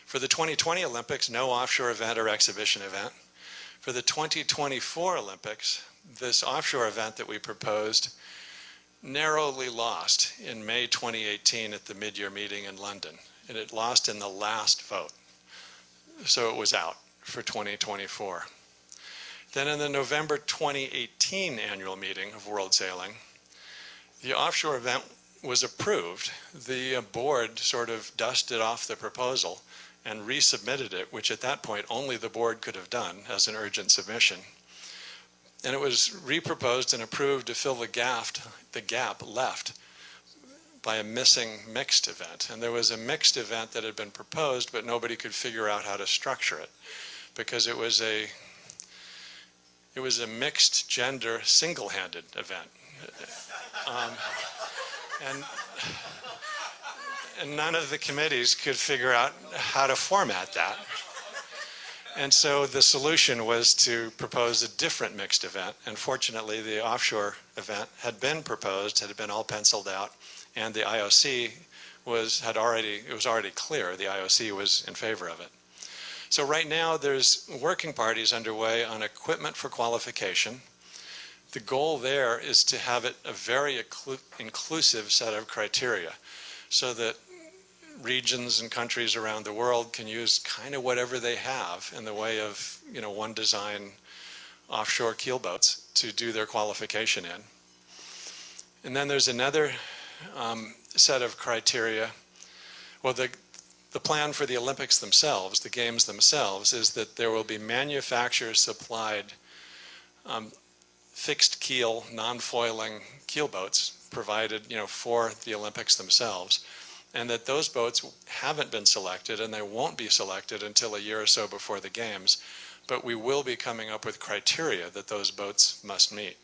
Speaker 3: For the 2020 Olympics, no offshore event or exhibition event. For the 2024 Olympics, this offshore event that we proposed narrowly lost in May 2018 at the mid-year meeting in London. And it lost in the last vote. So it was out for 2024. Then in the November 2018 annual meeting of World Sailing, the offshore event was approved. The board sort of dusted off the proposal and resubmitted it, which at that point only the board could have done as an urgent submission. And it was reproposed and approved to fill the gap left by a missing mixed event. And there was a mixed event that had been proposed, but nobody could figure out how to structure it because it was a mixed gender single-handed event. And none of the committees could figure out how to format that. And so the solution was to propose a different mixed event. And fortunately, the offshore event had been proposed, had been all penciled out, and the IOC was already clear. The IOC was in favor of it. So right now, there's working parties underway on equipment for qualification. The goal there is to have it a very inclusive set of criteria so that regions and countries around the world can use kind of whatever they have in the way of, one design offshore keelboats to do their qualification in. And then there's another set of criteria. Well, the plan for the Olympics themselves, the games themselves, is that there will be manufacturer-supplied fixed keel, non-foiling keel boats provided, for the Olympics themselves, and that those boats haven't been selected and they won't be selected until a year or so before the games, but we will be coming up with criteria that those boats must meet.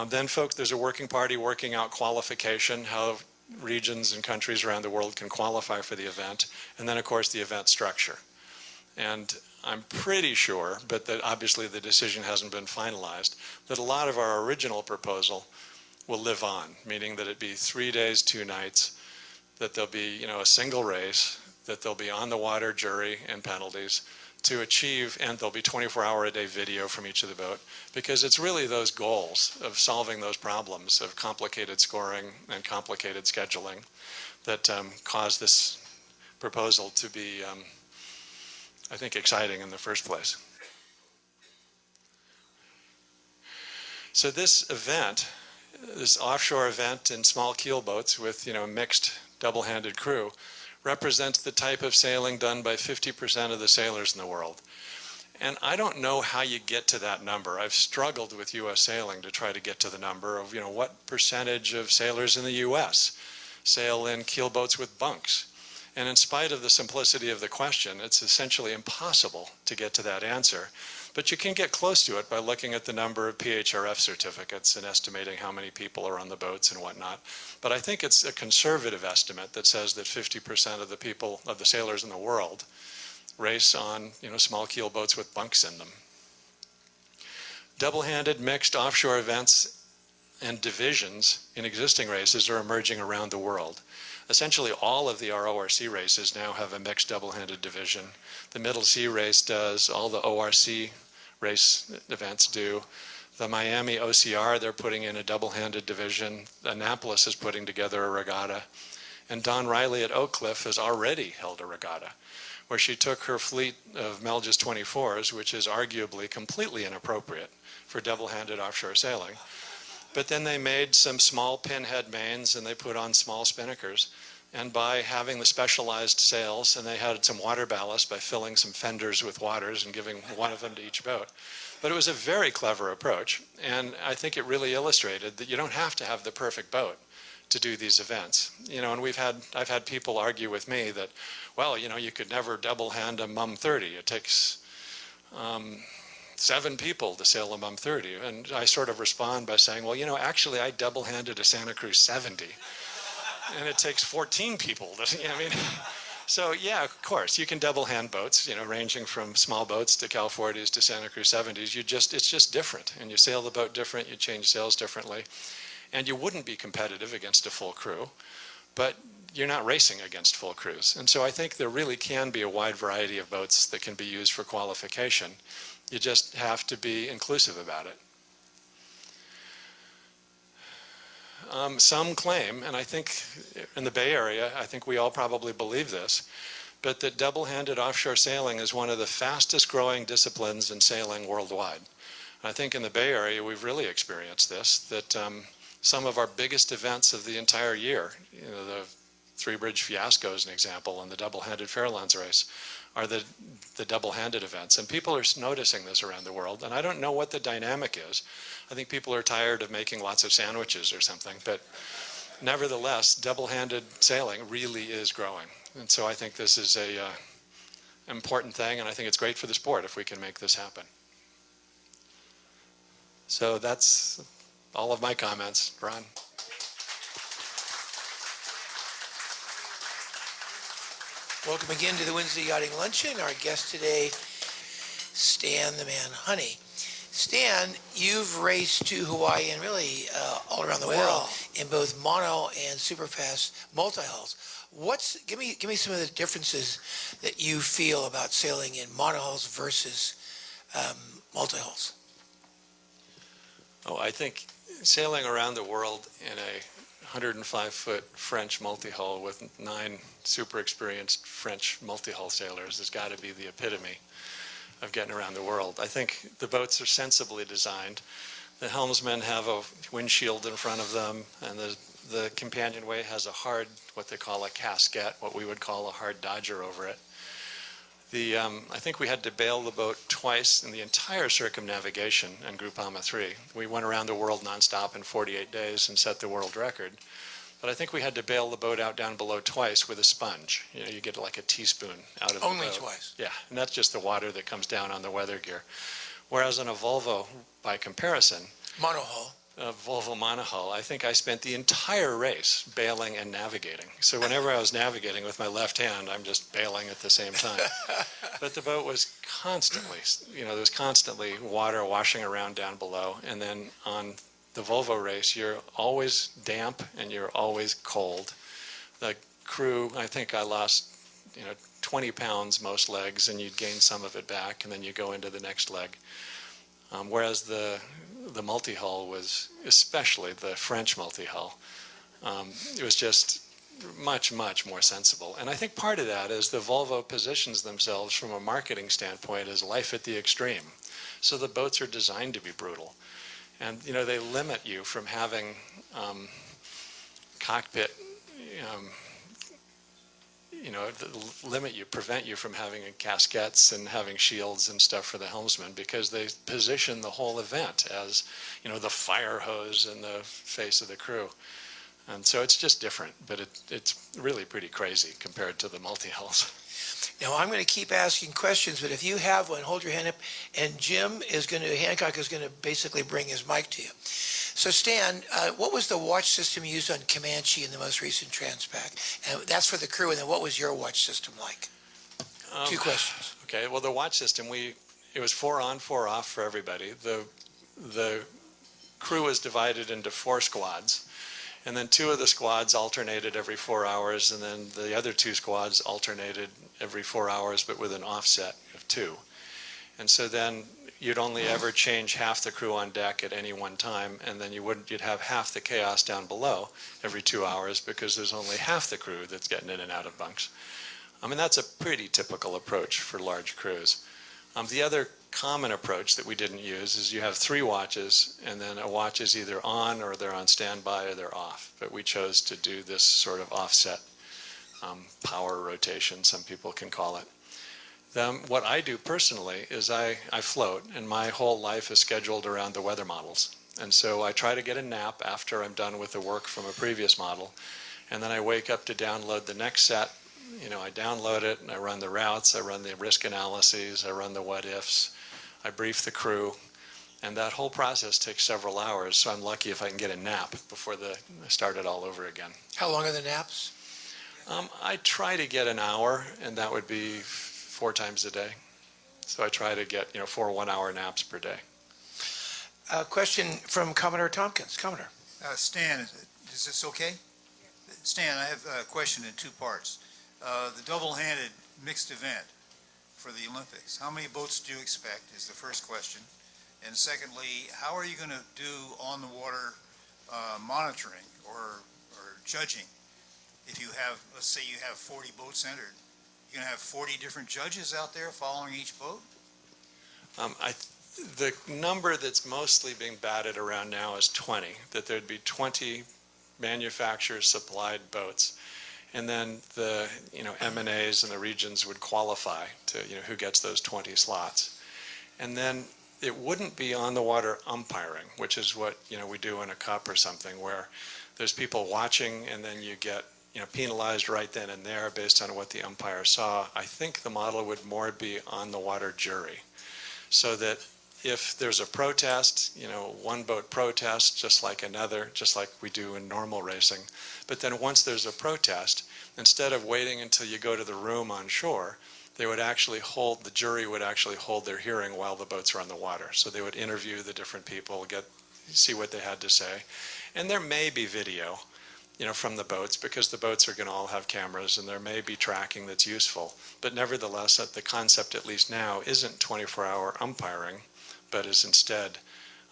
Speaker 3: Then, folks, there's a working party working out qualification, how regions and countries around the world can qualify for the event, and then, of course, the event structure. And I'm pretty sure, but that obviously the decision hasn't been finalized, that a lot of our original proposal will live on, meaning that it be 3 days, 2 nights, that there'll be, a single race, that there'll be on-the-water jury and penalties to achieve, and there'll be 24-hour-a-day video from each of the boat, because it's really those goals of solving those problems of complicated scoring and complicated scheduling that cause this proposal to be, I think, exciting in the first place. So this event, this offshore event in small keel boats with, mixed double-handed crew, represents the type of sailing done by 50% of the sailors in the world. And I don't know how you get to that number. I've struggled with U.S. sailing to try to get to the number of, what percentage of sailors in the U.S. sail in keel boats with bunks. And in spite of the simplicity of the question, it's essentially impossible to get to that answer. But you can get close to it by looking at the number of PHRF certificates and estimating how many people are on the boats and whatnot. But I think it's a conservative estimate that says that 50% of the people, of the sailors in the world, race on, small keel boats with bunks in them. Double-handed mixed offshore events and divisions in existing races are emerging around the world. Essentially all of the RORC races now have a mixed double-handed division. The Middle Sea race does, all the ORC race events do. The Miami OCR, they're putting in a double-handed division. Annapolis is putting together a regatta. And Don Riley at Oak Cliff has already held a regatta, where she took her fleet of Melges 24s, which is arguably completely inappropriate for double-handed offshore sailing. But then they made some small pinhead mains and they put on small spinnakers. And by having the specialized sails, and they had some water ballast by filling some fenders with waters and giving one of them to each boat. But it was a very clever approach. And I think it really illustrated that you don't have to have the perfect boat to do these events. And I've had people argue with me that, well, you could never double hand a Mum 30. It takes 7 people to sail a Mum 30. And I sort of respond by saying, well, actually I double-handed a Santa Cruz 70. And it takes 14 people. So yeah, of course, you can double-hand boats, ranging from small boats to Cal 40s to Santa Cruz 70s. It's just different. And you sail the boat different, you change sails differently. And you wouldn't be competitive against a full crew, but you're not racing against full crews. And so I think there really can be a wide variety of boats that can be used for qualification. You just have to be inclusive about it. Some claim, and I think in the Bay Area, I think we all probably believe this, but that double-handed offshore sailing is one of the fastest growing disciplines in sailing worldwide. I think in the Bay Area, we've really experienced this, that some of our biggest events of the entire year, the Three Bridge Fiasco is an example, and the double-handed Fairlands race, are the double-handed events. And people are noticing this around the world, and I don't know what the dynamic is. I think people are tired of making lots of sandwiches or something, but nevertheless, double-handed sailing really is growing. And so I think this is a important thing, and I think it's great for the sport if we can make this happen. So that's all of my comments. Ron?
Speaker 1: Welcome again to the Wednesday Yachting Luncheon. Our guest today, Stan the Man Honey. Stan, you've raced to Hawaii and really all around the world in both mono and superfast multi-hulls. Give me some of the differences that you feel about sailing in monohulls versus multi-hulls.
Speaker 3: Oh, I think sailing around the world in a 105-foot French multi-hull with 9 super experienced French multi-hull sailors has got to be the epitome of getting around the world. I think the boats are sensibly designed. The helmsmen have a windshield in front of them, and the companionway has a hard, what they call a casquette, what we would call a hard dodger over it. I think we had to bail the boat twice in the entire circumnavigation on Groupama 3. We went around the world nonstop in 48 days and set the world record. But I think we had to bail the boat out down below twice with a sponge. You know, you get like a teaspoon out of the boat.
Speaker 1: Only twice?
Speaker 3: Yeah, and that's just the water that comes down on the weather gear. Whereas on a Volvo, by comparison,
Speaker 1: Monohull.
Speaker 3: a Volvo monohull, I think I spent the entire race bailing and navigating. So whenever I was navigating with my left hand, I'm just bailing at the same time. But the boat was constantly, you know, there was constantly water washing around down below. And then on the Volvo race, you're always damp and you're always cold. The crew, I think I lost, 20 pounds most legs, and you'd gain some of it back, and then you go into the next leg. Whereas the multi-hull was, especially the French multi-hull, it was just much, much more sensible. And I think part of that is the Volvo positions themselves from a marketing standpoint as life at the extreme. So the boats are designed to be brutal. And, they limit you from having cockpit, prevent you from having casquettes and having shields and stuff for the helmsman, because they position the whole event as, the fire hose in the face of the crew. And so it's just different, but it's really pretty crazy compared to the multi-hulls.
Speaker 1: Now, I'm going to keep asking questions, but if you have one, hold your hand up, and Hancock is going to basically bring his mic to you. So, Stan, what was the watch system used on Comanche in the most recent Transpac? And that's for the crew, and then what was your watch system like? Two questions.
Speaker 3: Okay, well, the watch system, it was 4 on, 4 off for everybody. The crew was divided into 4 squads. And then 2 of the squads alternated every 4 hours, and then the other 2 squads alternated every 4 hours, but with an offset of 2. And so then you'd only ever change half the crew on deck at any one time, and then you'd have half the chaos down below every 2 hours, because there's only half the crew that's getting in and out of bunks. I mean, that's a pretty typical approach for large crews. The other common approach that we didn't use is you have 3 watches, and then a watch is either on, or they're on standby, or they're off. But we chose to do this sort of offset power rotation, some people can call it. What I do personally is I float, and my whole life is scheduled around the weather models. And so I try to get a nap after I'm done with the work from a previous model, and then I wake up to download the next set. I download it, and I run the routes, I run the risk analyses, I run the what-ifs, I brief the crew, and that whole process takes several hours, so I'm lucky if I can get a nap before I start it all over again.
Speaker 1: How long are the naps?
Speaker 3: I try to get an hour, and that would be 4 times a day. So I try to get, 4 1-hour naps per day.
Speaker 1: A question from Commodore Tompkins. Commodore.
Speaker 4: Stan, is this okay? Stan, I have a question in 2 parts. The double-handed mixed event for the Olympics, how many boats do you expect is the first question. And secondly, how are you going to do on-the-water monitoring or judging? If you have, let's say you have 40 boats entered, you're going to have 40 different judges out there following each boat?
Speaker 3: The number that's mostly being batted around now is 20, that there'd be 20 manufacturer-supplied boats. And then the M&As and the regions would qualify to who gets those 20 slots. And then it wouldn't be on the water umpiring, which is what we do in a cup or something, where there's people watching, and then you get penalized right then and there based on what the umpire saw. I think the model would more be on the water jury, so that if there's a protest, one boat protests just like another, just like we do in normal racing. But then once there's a protest, instead of waiting until you go to the room on shore, the jury would actually hold their hearing while the boats are on the water. So they would interview the different people, see what they had to say. And there may be video, from the boats, because the boats are going to all have cameras, and there may be tracking that's useful. But nevertheless, the concept, at least now, isn't 24-hour umpiring, but is instead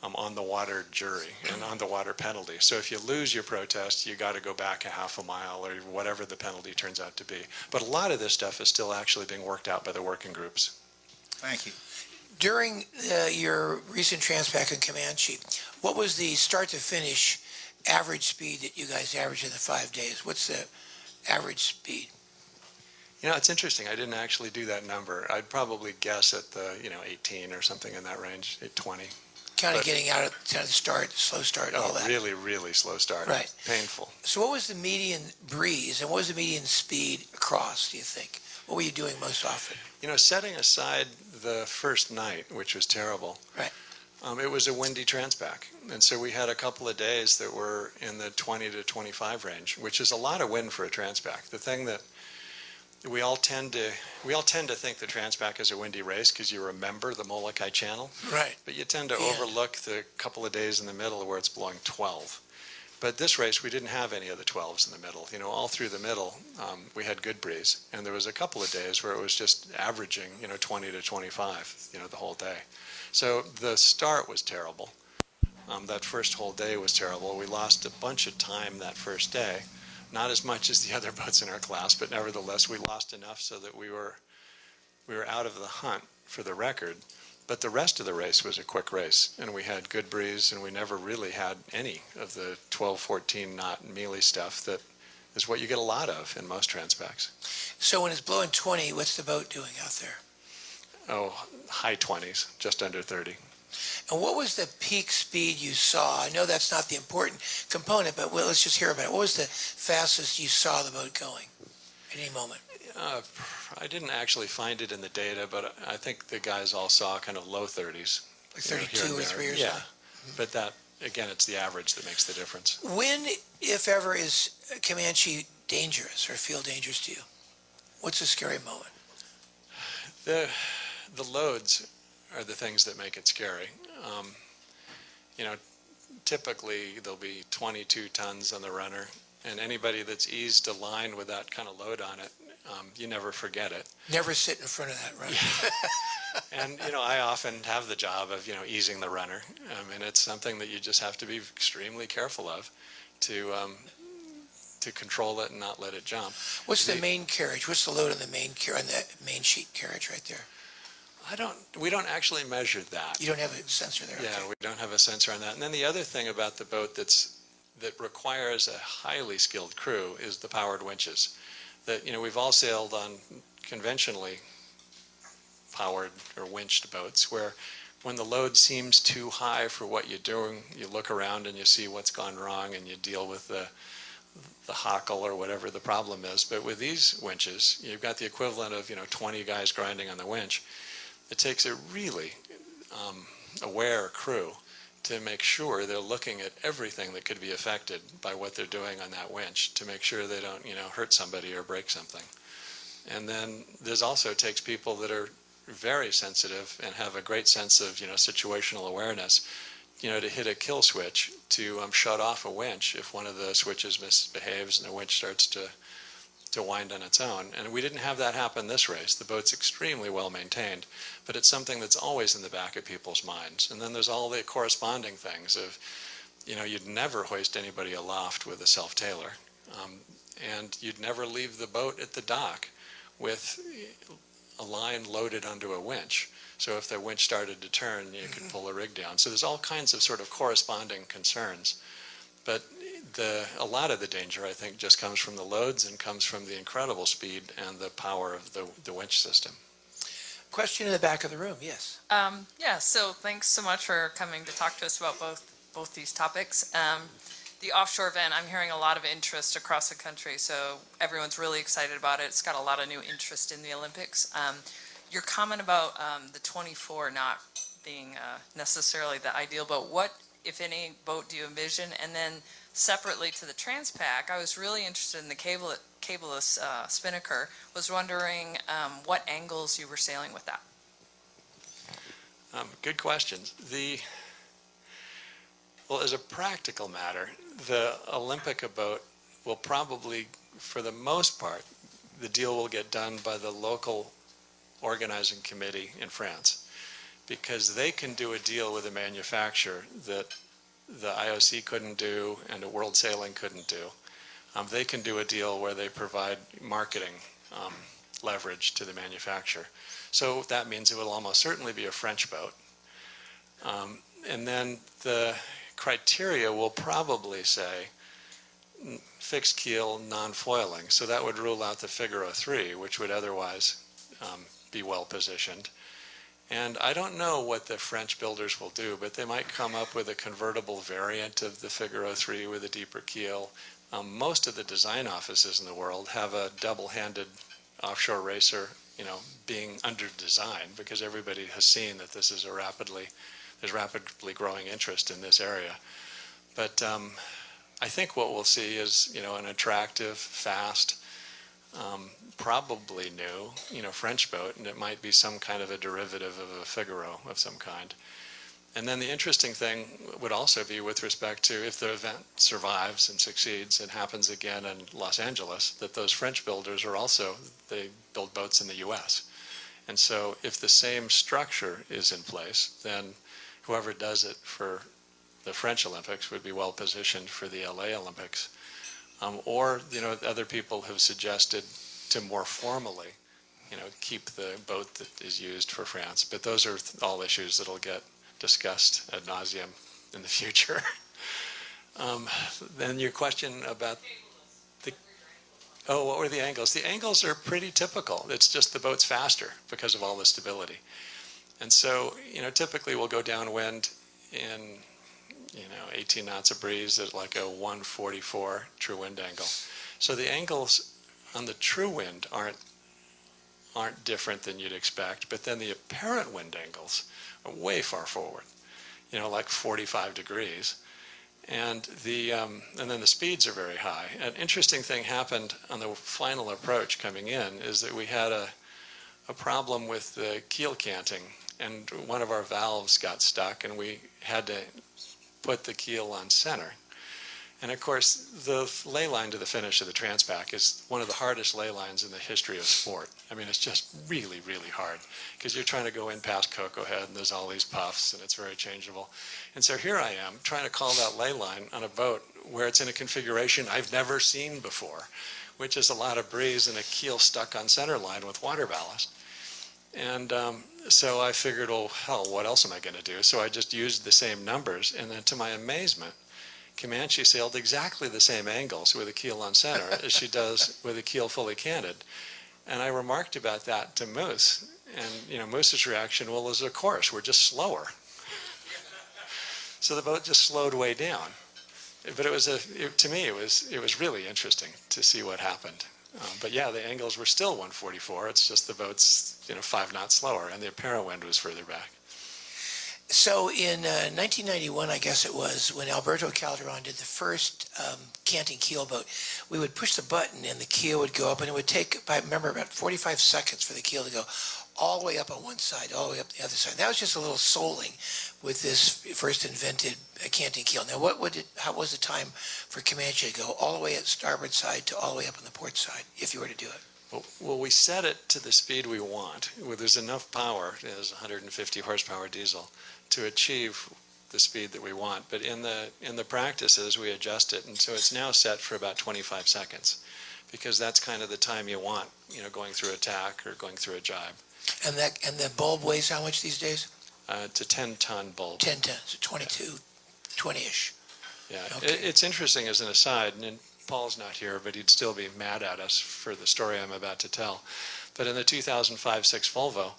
Speaker 3: on the water jury and on the water penalty. So if you lose your protest, you got to go back a half a mile or whatever the penalty turns out to be. But a lot of this stuff is still actually being worked out by the working groups.
Speaker 4: Thank you.
Speaker 1: During your recent Transpac and Comanche, what was the start to finish average speed that you guys averaged in the 5 days? What's the average speed?
Speaker 3: You know, it's interesting. I didn't actually do that number. I'd probably guess at the, 18 or something in that range, 20.
Speaker 1: Kind of
Speaker 3: But-
Speaker 1: getting out of the start, slow start, all that.
Speaker 3: Really, really slow start.
Speaker 1: Right.
Speaker 3: Painful.
Speaker 1: So what was the median breeze and what was the median speed across, do you think? What were you doing most often?
Speaker 3: You know, setting aside the first night, which was terrible.
Speaker 1: Right.
Speaker 3: It was a windy Transpac. And so we had a couple of days that were in the 20 to 25 range, which is a lot of wind for a Transpac. The thing that we all tend to think the Transpac is a windy race because you remember the Molokai Channel,
Speaker 1: Right.
Speaker 3: but you tend to
Speaker 1: Yeah.
Speaker 3: overlook the couple of days in the middle where it's blowing 12. But this race, we didn't have any of the 12s in the middle. You know, all through the middle, we had good breeze. And there was a couple of days where it was just averaging, 20 to 25, the whole day. So the start was terrible. That first whole day was terrible. We lost a bunch of time that first day. Not as much as the other boats in our class, but nevertheless, we lost enough so that we were out of the hunt for the record. But the rest of the race was a quick race, and we had good breeze, and we never really had any of the 12, 14 knot mealy stuff that is what you get a lot of in most Transpacs.
Speaker 1: So when it's blowing 20, what's the boat doing out there?
Speaker 3: Oh, high 20s, just under 30.
Speaker 1: And what was the peak speed you saw? I know that's not the important component, but let's just hear about it. What was the fastest you saw the boat going at any moment?
Speaker 3: I didn't actually find it in the data, but I think the guys all saw kind of low 30s.
Speaker 1: Like
Speaker 3: here
Speaker 1: 32
Speaker 3: and
Speaker 1: or
Speaker 3: there.
Speaker 1: 3 or
Speaker 3: Yeah,
Speaker 1: something?
Speaker 3: but that, again, it's the average that makes the difference.
Speaker 1: When, if ever, is Comanche dangerous or feel dangerous to you? What's a scary moment?
Speaker 3: The loads are the things that make it scary. Typically there'll be 22 tons on the runner, and anybody that's eased a line with that kind of load on it, you never forget it.
Speaker 1: Never sit in front of that runner.
Speaker 3: And, I often have the job of, easing the runner. And it's something that you just have to be extremely careful of to control it and not let it jump.
Speaker 1: What's the main carriage? What's the load on the main sheet carriage right there?
Speaker 3: We don't actually measure that.
Speaker 1: You don't have a sensor there?
Speaker 3: Yeah,
Speaker 1: Okay.
Speaker 3: we don't have a sensor on that. And then the other thing about the boat that requires a highly skilled crew is the powered winches. That, we've all sailed on conventionally powered or winched boats where when the load seems too high for what you're doing, you look around and you see what's gone wrong and you deal with the hockle or whatever the problem is. But with these winches, you've got the equivalent of, 20 guys grinding on the winch. It takes a really aware crew to make sure they're looking at everything that could be affected by what they're doing on that winch to make sure they don't, hurt somebody or break something. And then there's also takes people that are very sensitive and have a great sense of, situational awareness, to hit a kill switch to shut off a winch if one of the switches misbehaves and the winch starts to wind on its own. And we didn't have that happen this race. The boat's extremely well maintained, but it's something that's always in the back of people's minds. And then there's all the corresponding things of, you'd never hoist anybody aloft with a self-tailer. And you'd never leave the boat at the dock with a line loaded onto a winch. So if the winch started to turn, you could pull a rig down. So there's all kinds of sort of corresponding concerns. But a lot of the danger, I think, just comes from the loads and comes from the incredible speed and the power of the winch system.
Speaker 1: Question in the back of the room, yes.
Speaker 5: So thanks so much for coming to talk to us about both these topics. The offshore event, I'm hearing a lot of interest across the country, so everyone's really excited about it. It's got a lot of new interest in the Olympics. Your comment about the 24 not being necessarily the ideal boat, what, if any, boat do you envision? And then separately to the Transpac, I was really interested in the cableless spinnaker. Was wondering what angles you were sailing with that.
Speaker 3: Good questions. Well, as a practical matter, the Olympica boat will probably, for the most part, the deal will get done by the local organizing committee in France, because they can do a deal with a manufacturer that the IOC couldn't do and the World Sailing couldn't do. They can do a deal where they provide marketing leverage to the manufacturer. So that means it will almost certainly be a French boat. And then the criteria will probably say fixed keel non-foiling. So that would rule out the Figaro 3, which would otherwise be well positioned. And I don't know what the French builders will do, but they might come up with a convertible variant of the Figaro 3 with a deeper keel. Most of the design offices in the world have a double-handed offshore racer, being under design, because everybody has seen that this is there's rapidly growing interest in this area. But I think what we'll see is, an attractive, fast, probably new, French boat, and it might be some kind of a derivative of a Figaro of some kind. And then the interesting thing would also be with respect to if the event survives and succeeds and happens again in Los Angeles, that those French builders they build boats in the US. And so if the same structure is in place, then whoever does it for the French Olympics would be well positioned for the LA Olympics. Or, other people have suggested to more formally, keep the boat that is used for France. But those are all issues that'll get discussed ad nauseum in the future. Then your question about what were the angles? The angles are pretty typical. It's just the boat's faster because of all the stability. And so, typically we'll go downwind in 18 knots of breeze at like a 144 true wind angle. So the angles on the true wind aren't different than you'd expect, but then the apparent wind angles are way far forward, like 45 degrees. And then the speeds are very high. An interesting thing happened on the final approach coming in is that we had a problem with the keel canting, and one of our valves got stuck, and we had to put the keel on center. And of course, the ley line to the finish of the Transpac is one of the hardest ley lines in the history of sport. I mean, it's just really, really hard because you're trying to go in past Cocoa Head and there's all these puffs and it's very changeable. And so here I am trying to call that ley line on a boat where it's in a configuration I've never seen before, which is a lot of breeze and a keel stuck on center line with water ballast. And so I figured, oh, hell, what else am I going to do? So I just used the same numbers, and then to my amazement, Comanche sailed exactly the same angles with a keel on center as she does with a keel fully canted. And I remarked about that to Moose, and Moose's reaction, well, of course, we're just slower. So the boat just slowed way down. But to me, it was really interesting to see what happened. But yeah, the angles were still 144. It's just the boat's 5 knots slower, and the apparent wind was further back.
Speaker 1: So in 1991, I guess it was, when Alberto Calderon did the first canting keel boat, we would push the button and the keel would go up, and it would take, I remember, about 45 seconds for the keel to go all the way up on one side, all the way up the other side. That was just a little soling with this first invented canting keel. Now, how was the time for Comanche to go all the way at starboard side to all the way up on the port side, if you were to do it?
Speaker 3: Well, we set it to the speed we want. There's enough power, there's 150 horsepower diesel, to achieve the speed that we want. But in the practices, we adjust it, and so it's now set for about 25 seconds, because that's kind of the time you want, going through a tack or going through a jibe.
Speaker 1: And the bulb weighs how much these days?
Speaker 3: It's a 10-ton bulb.
Speaker 1: 10 tons, so 22, 20-ish.
Speaker 3: Yeah,
Speaker 1: Okay.
Speaker 3: It's interesting as an aside, and Paul's not here, but he'd still be mad at us for the story I'm about to tell. But in the 2005-06 Volvo,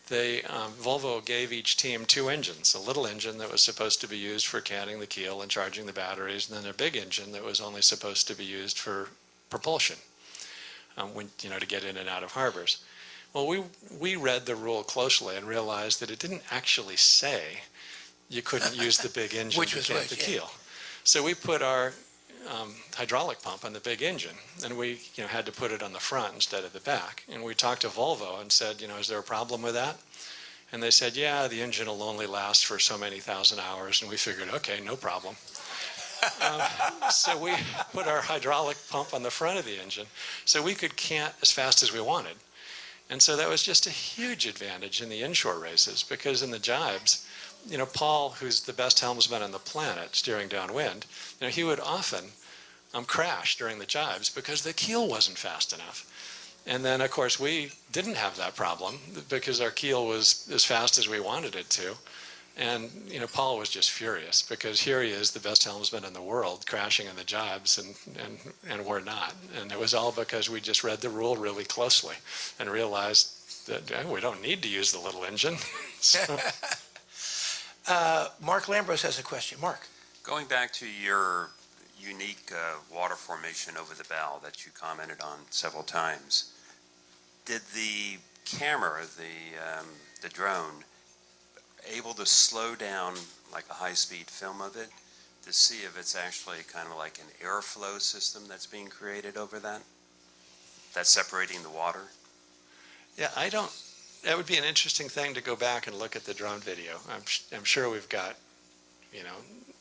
Speaker 3: Volvo gave each team 2 engines, a little engine that was supposed to be used for canting the keel and charging the batteries, and then a big engine that was only supposed to be used for propulsion, to get in and out of harbors. Well, we read the rule closely and realized that it didn't actually say you couldn't use the big engine to cant the keel. So we put our hydraulic pump on the big engine, and we had to put it on the front instead of the back. And we talked to Volvo and said, is there a problem with that? And they said, yeah, the engine will only last for so many thousand hours. And we figured, okay, no problem. So we put our hydraulic pump on the front of the engine so we could cant as fast as we wanted. And so that was just a huge advantage in the inshore races, because in the jibes, Paul, who's the best helmsman on the planet steering downwind, he would often crash during the jibes because the keel wasn't fast enough. And then, of course, we didn't have that problem because our keel was as fast as we wanted it to. And, Paul was just furious because here he is, the best helmsman in the world, crashing in the jobs, and we're not. And it was all because we just read the rule really closely and realized that we don't need to use the little engine. So,
Speaker 1: Mark Lambros has a question. Mark.
Speaker 6: Going back to your unique water formation over the bow that you commented on several times, did the camera, the drone, able to slow down like a high-speed film of it to see if it's actually kind of like an airflow system that's being created over that? That's separating the water?
Speaker 3: yeah, that would be an interesting thing to go back and look at the drone video. I'm sure we've got,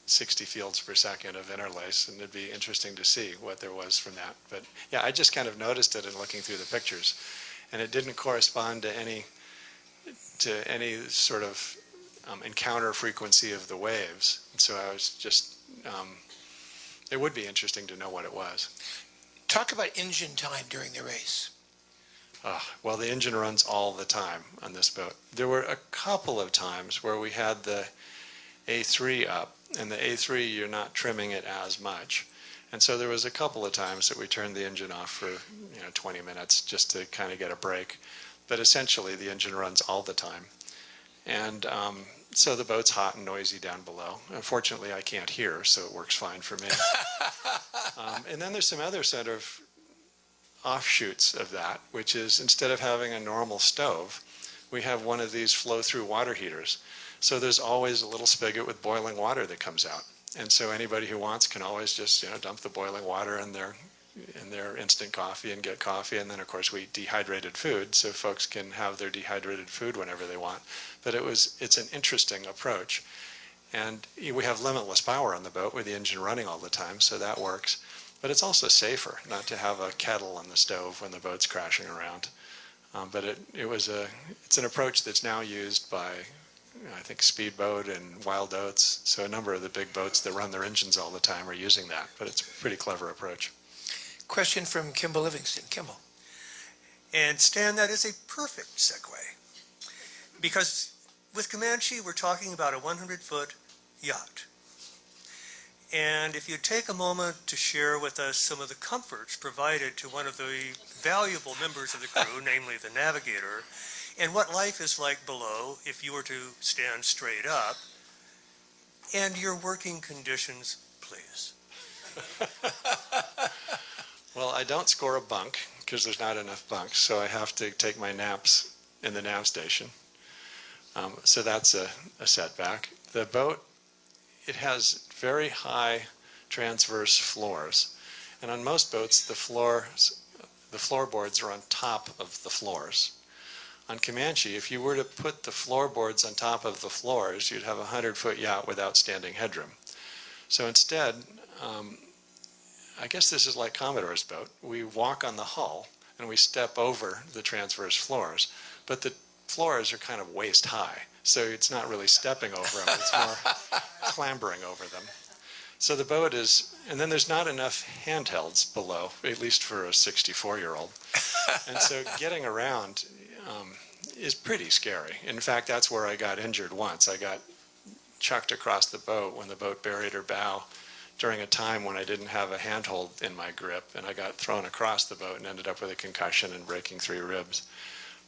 Speaker 3: 60 fields per second of interlace, and it'd be interesting to see what there was from that. But yeah, I just kind of noticed it in looking through the pictures, and it didn't correspond to any sort of encounter frequency of the waves. And so I was just, it would be interesting to know what it was.
Speaker 1: Talk about engine time during the race.
Speaker 3: Well, the engine runs all the time on this boat. There were a couple of times where we had the A3 up, and the A3 you're not trimming it as much. And so there was a couple of times that we turned the engine off for 20 minutes just to kind of get a break. But essentially the engine runs all the time. And so the boat's hot and noisy down below. Unfortunately, I can't hear, so it works fine for me. And then there's some other sort of offshoots of that, which is instead of having a normal stove, we have one of these flow-through water heaters. So there's always a little spigot with boiling water that comes out. And so anybody who wants can always just dump the boiling water in their instant coffee and get coffee. And then, of course, we eat dehydrated food, so folks can have their dehydrated food whenever they want. But it's an interesting approach. And we have limitless power on the boat with the engine running all the time, so that works. But it's also safer not to have a kettle on the stove when the boat's crashing around. But it's an approach that's now used by, I think, Speedboat and Wild Oats. So a number of the big boats that run their engines all the time are using that. But it's a pretty clever approach.
Speaker 1: Question from Kimball Livingston. Kimball.
Speaker 2: And Stan, that is a perfect segue. Because with Comanche, we're talking about a 100-foot yacht. And if you take a moment to share with us some of the comforts provided to one of the valuable members of the crew, namely the Navigator, and what life is like below if you were to stand straight up, and your working conditions, please.
Speaker 3: Well, I don't score a bunk because there's not enough bunks, so I have to take my naps in the nav station. So that's a setback. The boat, it has very high transverse floors, and on most boats the floorboards are on top of the floors. On Comanche, if you were to put the floorboards on top of the floors, you'd have a 100-foot yacht without standing headroom. So instead, I guess this is like Commodore's boat. We walk on the hull and we step over the transverse floors, but the floors are kind of waist high, so it's not really stepping over them, it's more clambering over them. So the boat is, and then there's not enough handhelds below, at least for a 64-year-old. And so getting around is pretty scary. In fact, that's where I got injured once. I got chucked across the boat when the boat buried her bow during a time when I didn't have a handhold in my grip, and I got thrown across the boat and ended up with a concussion and breaking 3 ribs.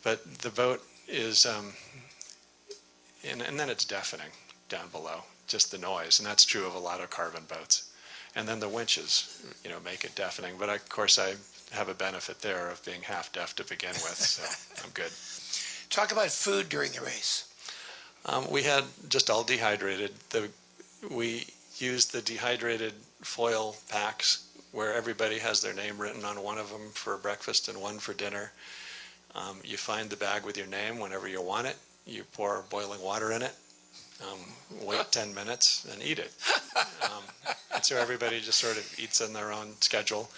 Speaker 3: But the boat is, and then it's deafening down below, just the noise, and that's true of a lot of carbon boats. And then the winches, make it deafening. But of course, I have a benefit there of being half deaf to begin with, so I'm good.
Speaker 1: Talk about food during the race.
Speaker 3: We had just all dehydrated. We used the dehydrated foil packs where everybody has their name written on one of them for breakfast and one for dinner. You find the bag with your name whenever you want it. You pour boiling water in it, wait 10 minutes, and eat it. And so everybody just sort of eats on their own schedule,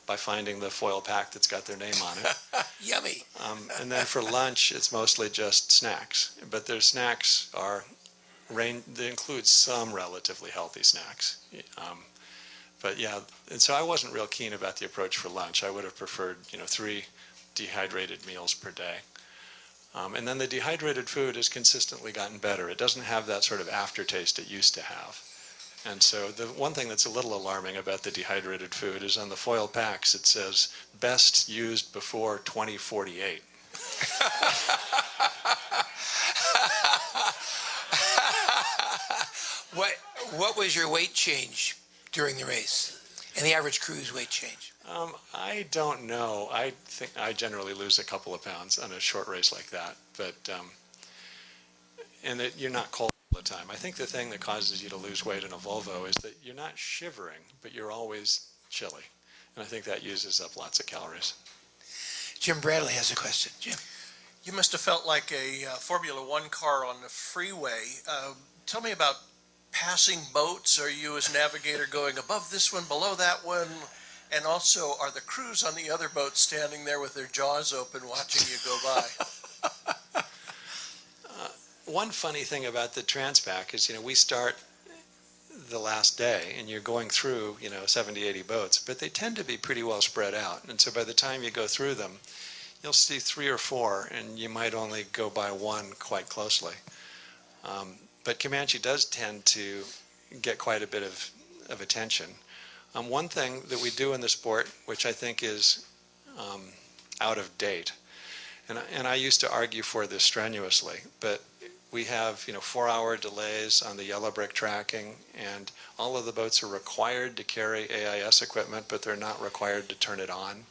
Speaker 3: by finding the foil pack that's got their name on it.
Speaker 1: Yummy.
Speaker 3: And then for lunch, it's mostly just snacks. But their snacks they include some relatively healthy snacks. But yeah, and so I wasn't real keen about the approach for lunch. I would have preferred, 3 dehydrated meals per day. And then the dehydrated food has consistently gotten better. It doesn't have that sort of aftertaste it used to have. And so the one thing that's a little alarming about the dehydrated food is on the foil packs it says best used before 2048.
Speaker 1: What was your weight change during the race? And the average crew's weight change?
Speaker 3: I don't know. I think I generally lose a couple of pounds on a short race like that, but and that you're not cold all the time. I think the thing that causes you to lose weight in a Volvo is that you're not shivering, but you're always chilly, and I think that uses up lots of calories.
Speaker 1: Jim Bradley has a question. Jim?
Speaker 7: You must have felt like a Formula One car on the freeway. Tell me about passing boats. Are you as navigator going above this one, below that one? And also, are the crews on the other boat standing there with their jaws open watching you go by?
Speaker 3: One funny thing about the Transpac is, we start the last day and you're going through, 70, 80 boats, but they tend to be pretty well spread out. And so by the time you go through them, you'll see 3 or 4 and you might only go by one quite closely. But Comanche does tend to get quite a bit of attention. One thing that we do in the sport, which I think is out of date, and I used to argue for this strenuously, but we have 4-hour delays on the yellow brick tracking, and all of the boats are required to carry AIS equipment, but they're not required to turn it on.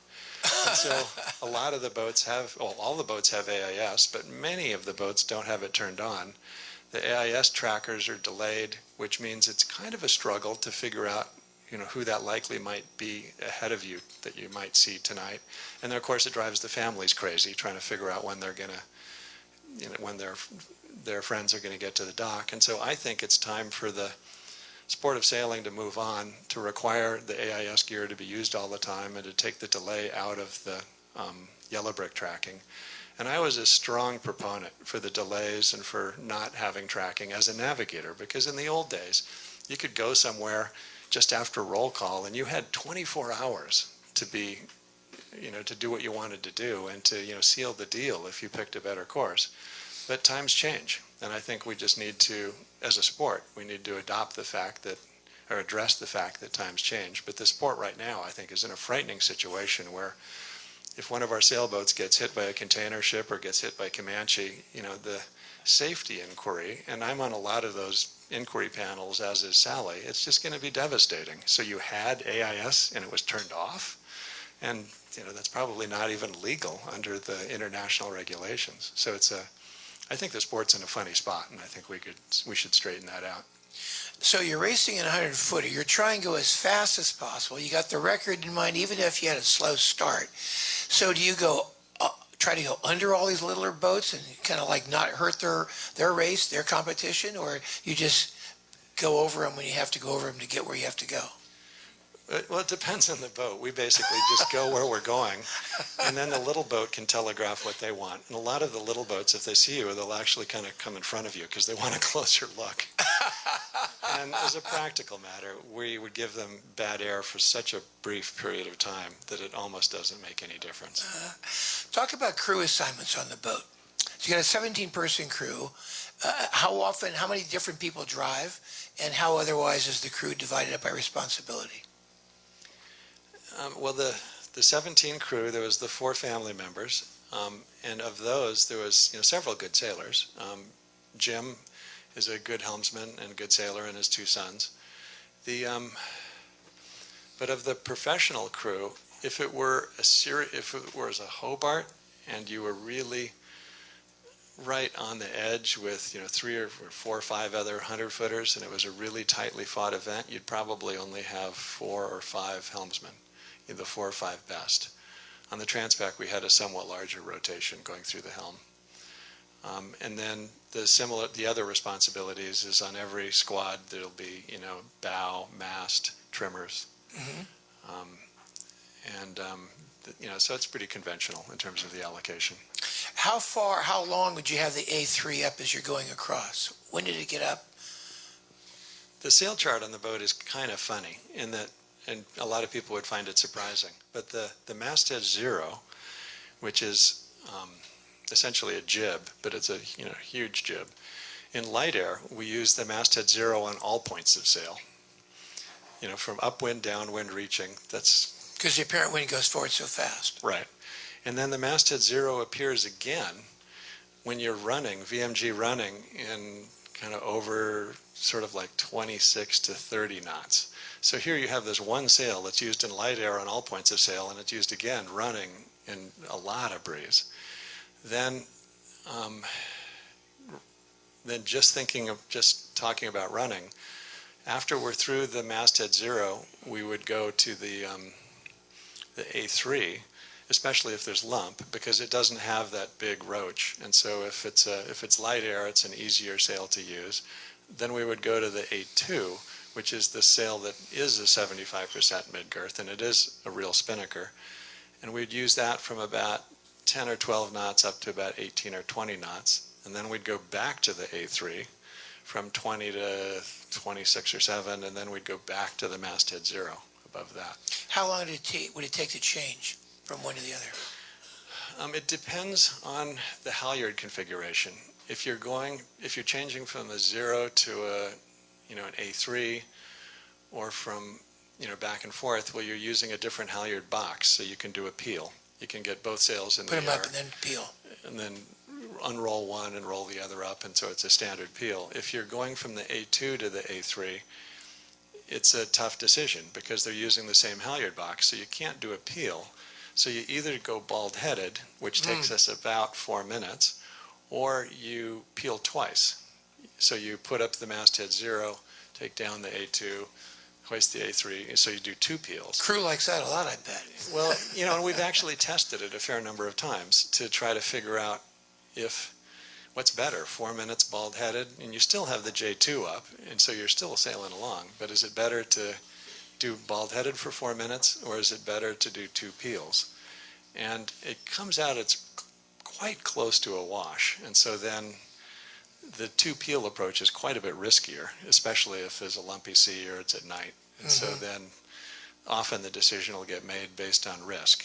Speaker 3: And so a lot of the boats have, well, all the boats have AIS, but many of the boats don't have it turned on. The AIS trackers are delayed, which means it's kind of a struggle to figure out who that likely might be ahead of you that you might see tonight. And then, of course, it drives the families crazy trying to figure out when they're going to, when their friends are going to get to the dock. And so I think it's time for the sport of sailing to move on, to require the AIS gear to be used all the time and to take the delay out of the yellow brick tracking. And I was a strong proponent for the delays and for not having tracking as a navigator, because in the old days, you could go somewhere just after roll call and you had 24 hours to be, to do what you wanted to do and to, seal the deal if you picked a better course. But times change, and I think we just need to, as a sport, we need to adopt the fact that, or address the fact that times change. But the sport right now, I think, is in a frightening situation where if one of our sailboats gets hit by a container ship or gets hit by Comanche, the safety inquiry, and I'm on a lot of those inquiry panels, as is Sally, it's just going to be devastating. So you had AIS and it was turned off, and that's probably not even legal under the international regulations. So I think the sport's in a funny spot, and I think we should straighten that out.
Speaker 1: So you're racing in a 100-footer. You're trying to go as fast as possible. You got the record in mind, even if you had a slow start. So do you try to go under all these littler boats and kind of like not hurt their race, their competition, or you just go over them when you have to go over them to get where you have to go?
Speaker 3: Well, it depends on the boat. We basically just go where we're going, and then the little boat can telegraph what they want. And a lot of the little boats, if they see you, they'll actually kind of come in front of you because they want a closer look. And as a practical matter, we would give them bad air for such a brief period of time that it almost doesn't make any difference.
Speaker 1: Talk about crew assignments on the boat. So you got a 17-person crew. How many different people drive, and how otherwise is the crew divided up by responsibility?
Speaker 3: Well, the 17 crew, there was the 4 family members, and of those, there was several good sailors. Jim is a good helmsman and a good sailor, and his 2 sons. But of the professional crew, if it was a Hobart, and you were really right on the edge with 3 or 4 or 5 other 100-footers, and it was a really tightly fought event, you'd probably only have 4 or 5 helmsmen. The 4 or 5 best. On the Transpac, we had a somewhat larger rotation going through the helm. And then the other responsibilities is on every squad there'll be bow, mast, trimmers, so it's pretty conventional in terms of the allocation.
Speaker 1: How long would you have the A3 up as you're going across? When did it get up?
Speaker 3: The sail chart on the boat is kind of funny in that, and a lot of people would find it surprising, but the masthead 0, which is essentially a jib, but it's a huge jib. In light air, we use the masthead zero on all points of sail. From upwind, downwind, reaching. That's
Speaker 1: Because the apparent wind goes forward so fast.
Speaker 3: right. And then the masthead zero appears again when you're running, VMG running in kind of over sort of like 26 to 30 knots. So here you have this one sail that's used in light air on all points of sail, and it's used again running in a lot of breeze. Then just talking about running, after we're through the masthead zero, we would go to the A3, especially if there's lump, because it doesn't have that big roach. And so if it's light air, it's an easier sail to use. Then we would go to the A2, which is the sail that is a 75% mid-girth, and it is a real spinnaker. And we'd use that from about 10 or 12 knots up to about 18 or 20 knots. And then we'd go back to the A3 from 20 to 26 or 7, and then we'd go back to the masthead zero above that.
Speaker 1: How long would it take to change from one to the other?
Speaker 3: It depends on the halyard configuration. If you're changing from a zero to an A3, or from back and forth, well, you're using a different halyard box, so you can do a peel. You can get both sails in the air.
Speaker 1: Put them up and then peel.
Speaker 3: And then unroll one and roll the other up, and so it's a standard peel. If you're going from the A2 to the A3, it's a tough decision because they're using the same halyard box, so you can't do a peel. So you either go bald-headed, which takes us about 4 minutes, or you peel twice. So you put up the masthead zero, take down the A2, hoist the A3, so you do 2 peels.
Speaker 1: Crew likes that a lot, I bet.
Speaker 3: Well, and we've actually tested it a fair number of times to try to figure out what's better, 4 minutes bald-headed, and you still have the J2 up, and so you're still sailing along, but is it better to do bald-headed for 4 minutes, or is it better to do 2 peels? And it comes out, it's quite close to a wash, and so then the 2 peel approach is quite a bit riskier, especially if there's a lumpy sea or it's at night. And so then often the decision will get made based on risk,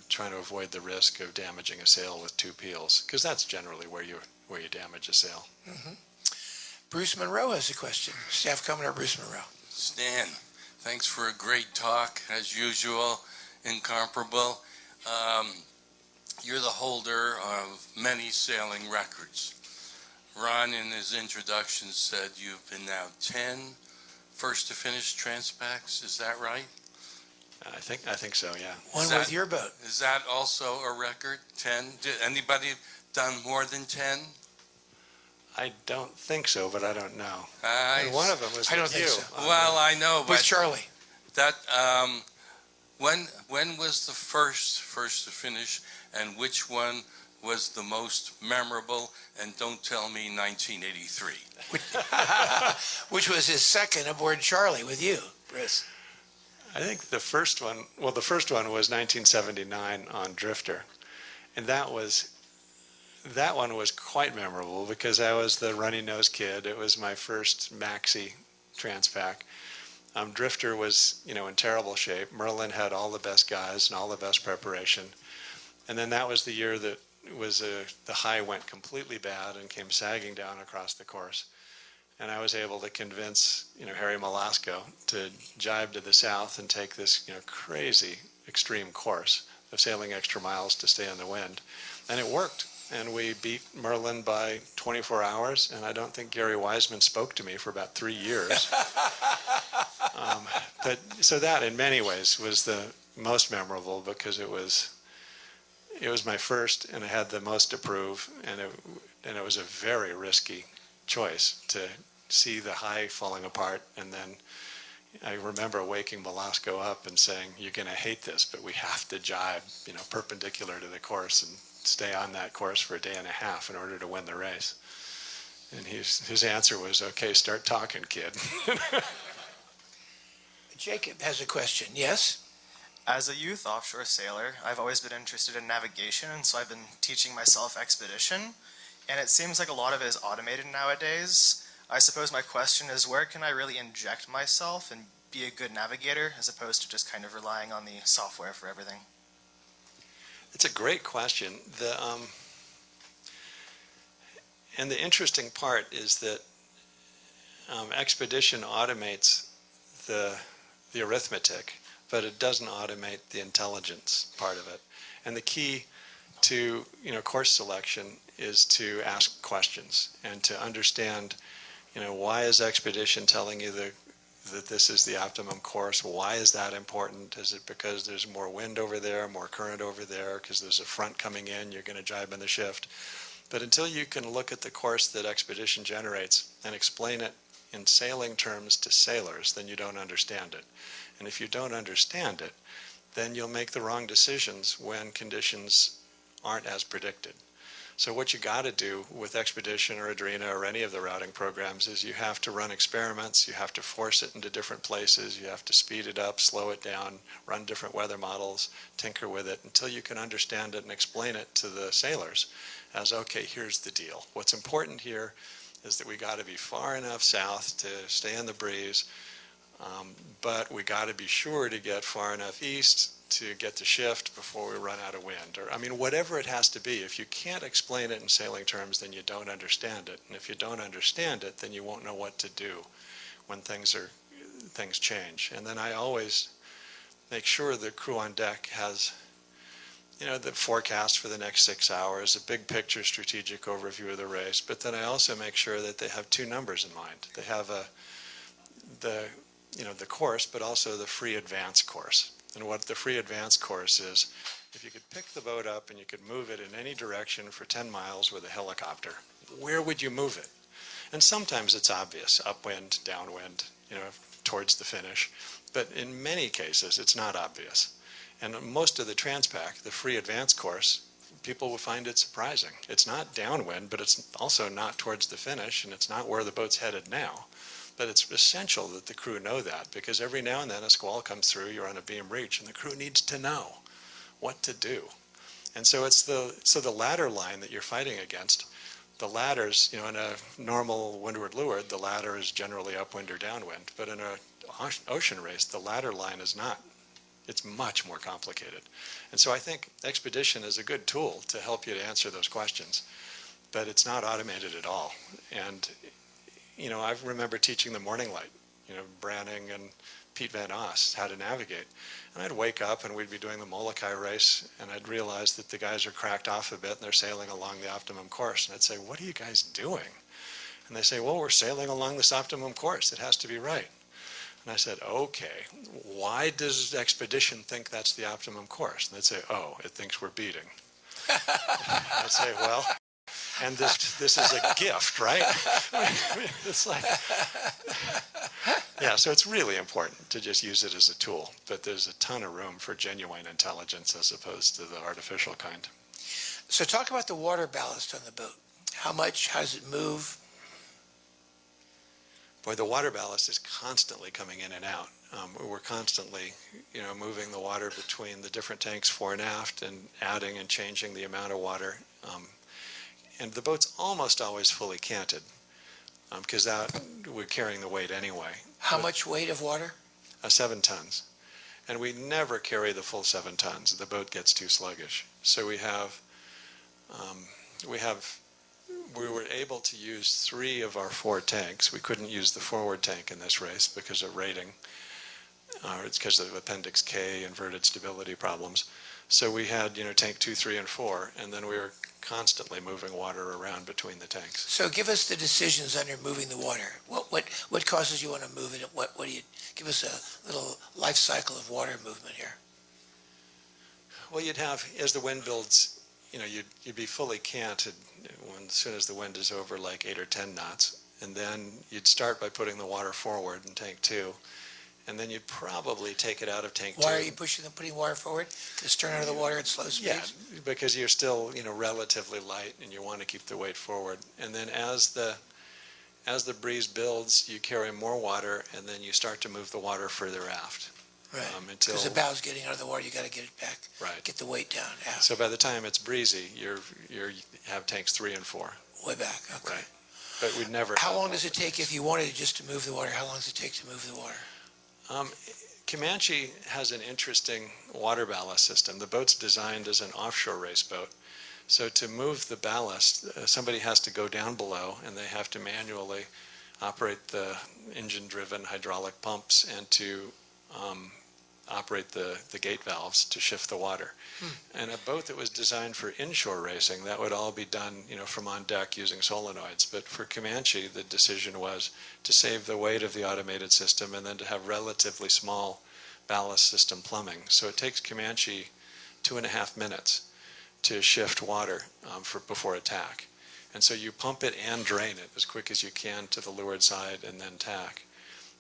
Speaker 3: trying to avoid the risk of damaging a sail with 2 peels, because that's generally where you damage a sail.
Speaker 1: Bruce Monroe has a question. Staff Commodore Bruce Monroe.
Speaker 8: Stan, thanks for a great talk, as usual, incomparable. You're the holder of many sailing records. Ron, in his introduction, said you've been now 10 first-to-finish Transpacs. Is that right?
Speaker 3: I think so, yeah.
Speaker 1: One with your boat.
Speaker 8: Is that also a record, 10? Did anybody done more than 10?
Speaker 3: I don't think so, but I don't know.
Speaker 8: I
Speaker 3: One of them was
Speaker 1: I don't
Speaker 3: with
Speaker 1: think
Speaker 3: you.
Speaker 1: so.
Speaker 8: Well, I know,
Speaker 1: With
Speaker 8: but
Speaker 1: Charlie.
Speaker 8: that when was the first to finish, and which one was the most memorable? And don't tell me 1983.
Speaker 1: Which was his second aboard Charlie with you, Bruce.
Speaker 3: I think the first one was 1979 on Drifter. And that one was quite memorable because I was the runny-nosed kid. It was my first maxi Transpac. Drifter was, in terrible shape. Merlin had all the best guys and all the best preparation. And then that was the year that the high went completely bad and came sagging down across the course. And I was able to convince, Harry Malasco to jibe to the south and take this, crazy extreme course of sailing extra miles to stay in the wind. And it worked. And we beat Merlin by 24 hours, and I don't think Gary Wiseman spoke to me for about 3 years. So that, in many ways, was the most memorable because it was my first, and it had the most to prove, and it was a very risky choice to see the high falling apart. And then I remember waking Velasco up and saying, "You're going to hate this, but we have to jibe, perpendicular to the course and stay on that course for a day and a half in order to win the race." And his answer was, "Okay, start talking, kid."
Speaker 1: Jacob has a question. Yes?
Speaker 9: As a youth offshore sailor, I've always been interested in navigation, and so I've been teaching myself expedition, and it seems like a lot of it is automated nowadays. I suppose my question is, where can I really inject myself and be a good navigator as opposed to just kind of relying on the software for everything?
Speaker 3: It's a great question. And the interesting part is that Expedition automates the arithmetic, but it doesn't automate the intelligence part of it. And the key to course selection is to ask questions and to understand, why is Expedition telling you that this is the optimum course? Why is that important? Is it because there's more wind over there, more current over there, because there's a front coming in, you're going to jibe in the shift? But until you can look at the course that Expedition generates and explain it in sailing terms to sailors, then you don't understand it. And if you don't understand it, then you'll make the wrong decisions when conditions aren't as predicted. So what you got to do with Expedition or Adrena or any of the routing programs is you have to run experiments, you have to force it into different places, you have to speed it up, slow it down, run different weather models, tinker with it until you can understand it and explain it to the sailors as, okay, here's the deal. What's important here is that we got to be far enough south to stay in the breeze, but we got to be sure to get far enough east to get the shift before we run out of wind. Or, I mean, whatever it has to be. If you can't explain it in sailing terms, then you don't understand it. And if you don't understand it, then you won't know what to do when things change. And then I always make sure the crew on deck has the forecast for the next 6 hours, a big picture strategic overview of the race, but then I also make sure that they have two numbers in mind. They have the course, but also the free advance course. And what the free advance course is, if you could pick the boat up and you could move it in any direction for 10 miles with a helicopter, where would you move it? And sometimes it's obvious, upwind, downwind, towards the finish. But in many cases, it's not obvious. And most of the Transpac, the free advance course, people will find it surprising. It's not downwind, but it's also not towards the finish, and it's not where the boat's headed now. But it's essential that the crew know that, because every now and then a squall comes through, you're on a beam reach, and the crew needs to know what to do. And so it's the ladder line that you're fighting against. The ladders, in a normal windward leeward, the ladder is generally upwind or downwind. But in an ocean race, the ladder line is not. It's much more complicated. And so I think Expedition is a good tool to help you to answer those questions, but it's not automated at all. And, I remember teaching the morning light, Branning and Pete Van Oss how to navigate. And I'd wake up and we'd be doing the Molokai race, and I'd realize that the guys are cracked off a bit and they're sailing along the optimum course. And I'd say, what are you guys doing? And they say, well, we're sailing along this optimum course. It has to be right. And I said, okay, why does Expedition think that's the optimum course? And they'd say, oh, it thinks we're beating. I'd say, well, and this is a gift, right? It's like, yeah, so it's really important to just use it as a tool, but there's a ton of room for genuine intelligence as opposed to the artificial kind.
Speaker 1: So talk about the water ballast on the boat. How much? How does it move?
Speaker 3: Boy, the water ballast is constantly coming in and out. We're constantly, moving the water between the different tanks fore and aft and adding and changing the amount of water. And the boat's almost always fully canted because we're carrying the weight anyway.
Speaker 1: How much weight of water?
Speaker 3: 7 tons. And we never carry the full 7 tons. The boat gets too sluggish. So we were able to use 3 of our 4 tanks. We couldn't use the forward tank in this race because of rating. It's because of Appendix K, inverted stability problems. So we had, tank 2, 3, and 4, and then we were constantly moving water around between the tanks.
Speaker 1: So give us the decisions under moving the water. What causes you want to move it? What do you give us a little life cycle of water movement here?
Speaker 3: Well, you'd have, as the wind builds, you'd be fully canted as soon as the wind is over like 8 or 10 knots. And then you'd start by putting the water forward in tank 2. And then you'd probably take it out of tank 2.
Speaker 1: Why are you putting water forward? To stern out of the water at slow speeds?
Speaker 3: Yeah, because you're still, relatively light and you want to keep the weight forward. And then as the breeze builds, you carry more water and then you start to move the water further aft.
Speaker 1: Right, because the bow's getting out of the water, you got to get it back.
Speaker 3: Right.
Speaker 1: Get the weight down. Yeah.
Speaker 3: So by the time it's breezy, you have tanks 3 and 4.
Speaker 1: Way back. Okay.
Speaker 3: Right. But we'd never.
Speaker 1: How long does it take if you wanted just to move the water? How long does it take to move the water?
Speaker 3: Comanche has an interesting water ballast system. The boat's designed as an offshore race boat, So to move the ballast, somebody has to go down below and they have to manually operate the engine-driven hydraulic pumps and to operate the gate valves to shift the water. And a boat that was designed for inshore racing, that would all be done, from on deck using solenoids. But for Comanche, the decision was to save the weight of the automated system and then to have relatively small ballast system plumbing. So it takes Comanche 2.5 minutes to shift water before attack. And so you pump it and drain it as quick as you can to the leeward side and then tack.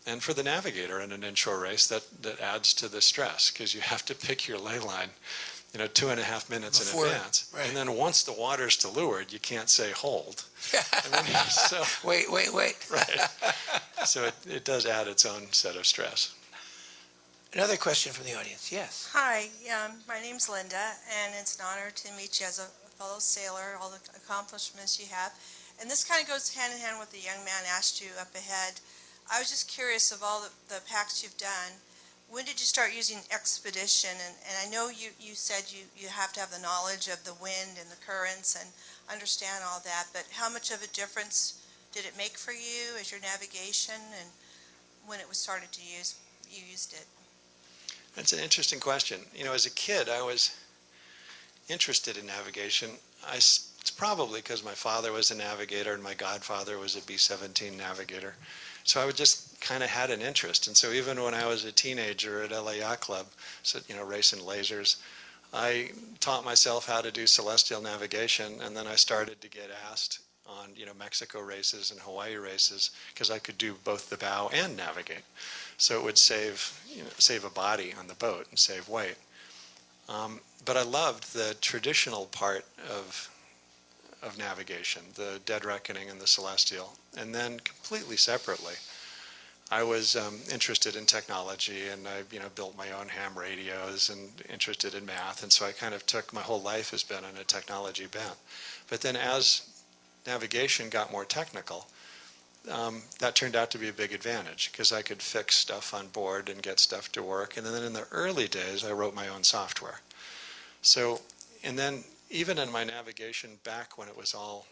Speaker 3: And for the Navigator in an inshore race, that adds to the stress because you have to pick your ley line, 2.5 minutes
Speaker 1: Before,
Speaker 3: in advance.
Speaker 1: right.
Speaker 3: And then once the water's to leeward, you can't say hold. So,
Speaker 1: Wait.
Speaker 3: right. So it does add its own set of stress.
Speaker 1: Another question from the audience. Yes.
Speaker 10: Hi, my name's Linda, and it's an honor to meet you as a fellow sailor, all the accomplishments you have. And this kind of goes hand in hand with the young man asked you up ahead. I was just curious of all the packs you've done, when did you start using expedition? And I know you said you have to have the knowledge of the wind and the currents and understand all that, but how much of a difference did it make for you as your navigation and when it was started to use, you used it?
Speaker 3: That's an interesting question. As a kid, I was interested in navigation. It's probably because my father was a navigator and my godfather was a B-17 navigator. So I would just kind of had an interest. And so even when I was a teenager at LA Yacht Club, so, racing lasers, I taught myself how to do celestial navigation. And then I started to get asked on, Mexico races and Hawaii races because I could do both the bow and navigate. So it would save a body on the boat and save weight. But I loved the traditional part of navigation, the dead reckoning and the celestial. And then completely separately, I was interested in technology, and I built my own ham radios and interested in math. And so I kind of took, my whole life has been on a technology bent. But then as navigation got more technical, that turned out to be a big advantage because I could fix stuff on board and get stuff to work. And then in the early days, I wrote my own software. So, and then even in my navigation back when it was all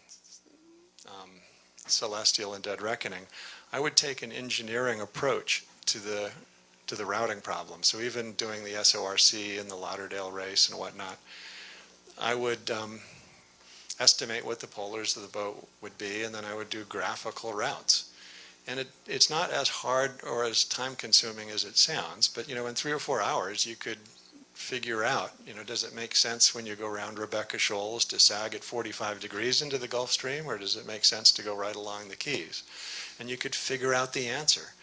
Speaker 3: celestial and dead reckoning, I would take an engineering approach to the routing problem. So even doing the SORC and the Lauderdale race and whatnot, I would estimate what the polars of the boat would be, and then I would do graphical routes. And it's not as hard or as time-consuming as it sounds, but in 3 or 4 hours you could figure out, does it make sense when you go around Rebecca Shoals to sag at 45 degrees into the Gulf Stream, or does it make sense to go right along the Keys? And you could figure out the answer.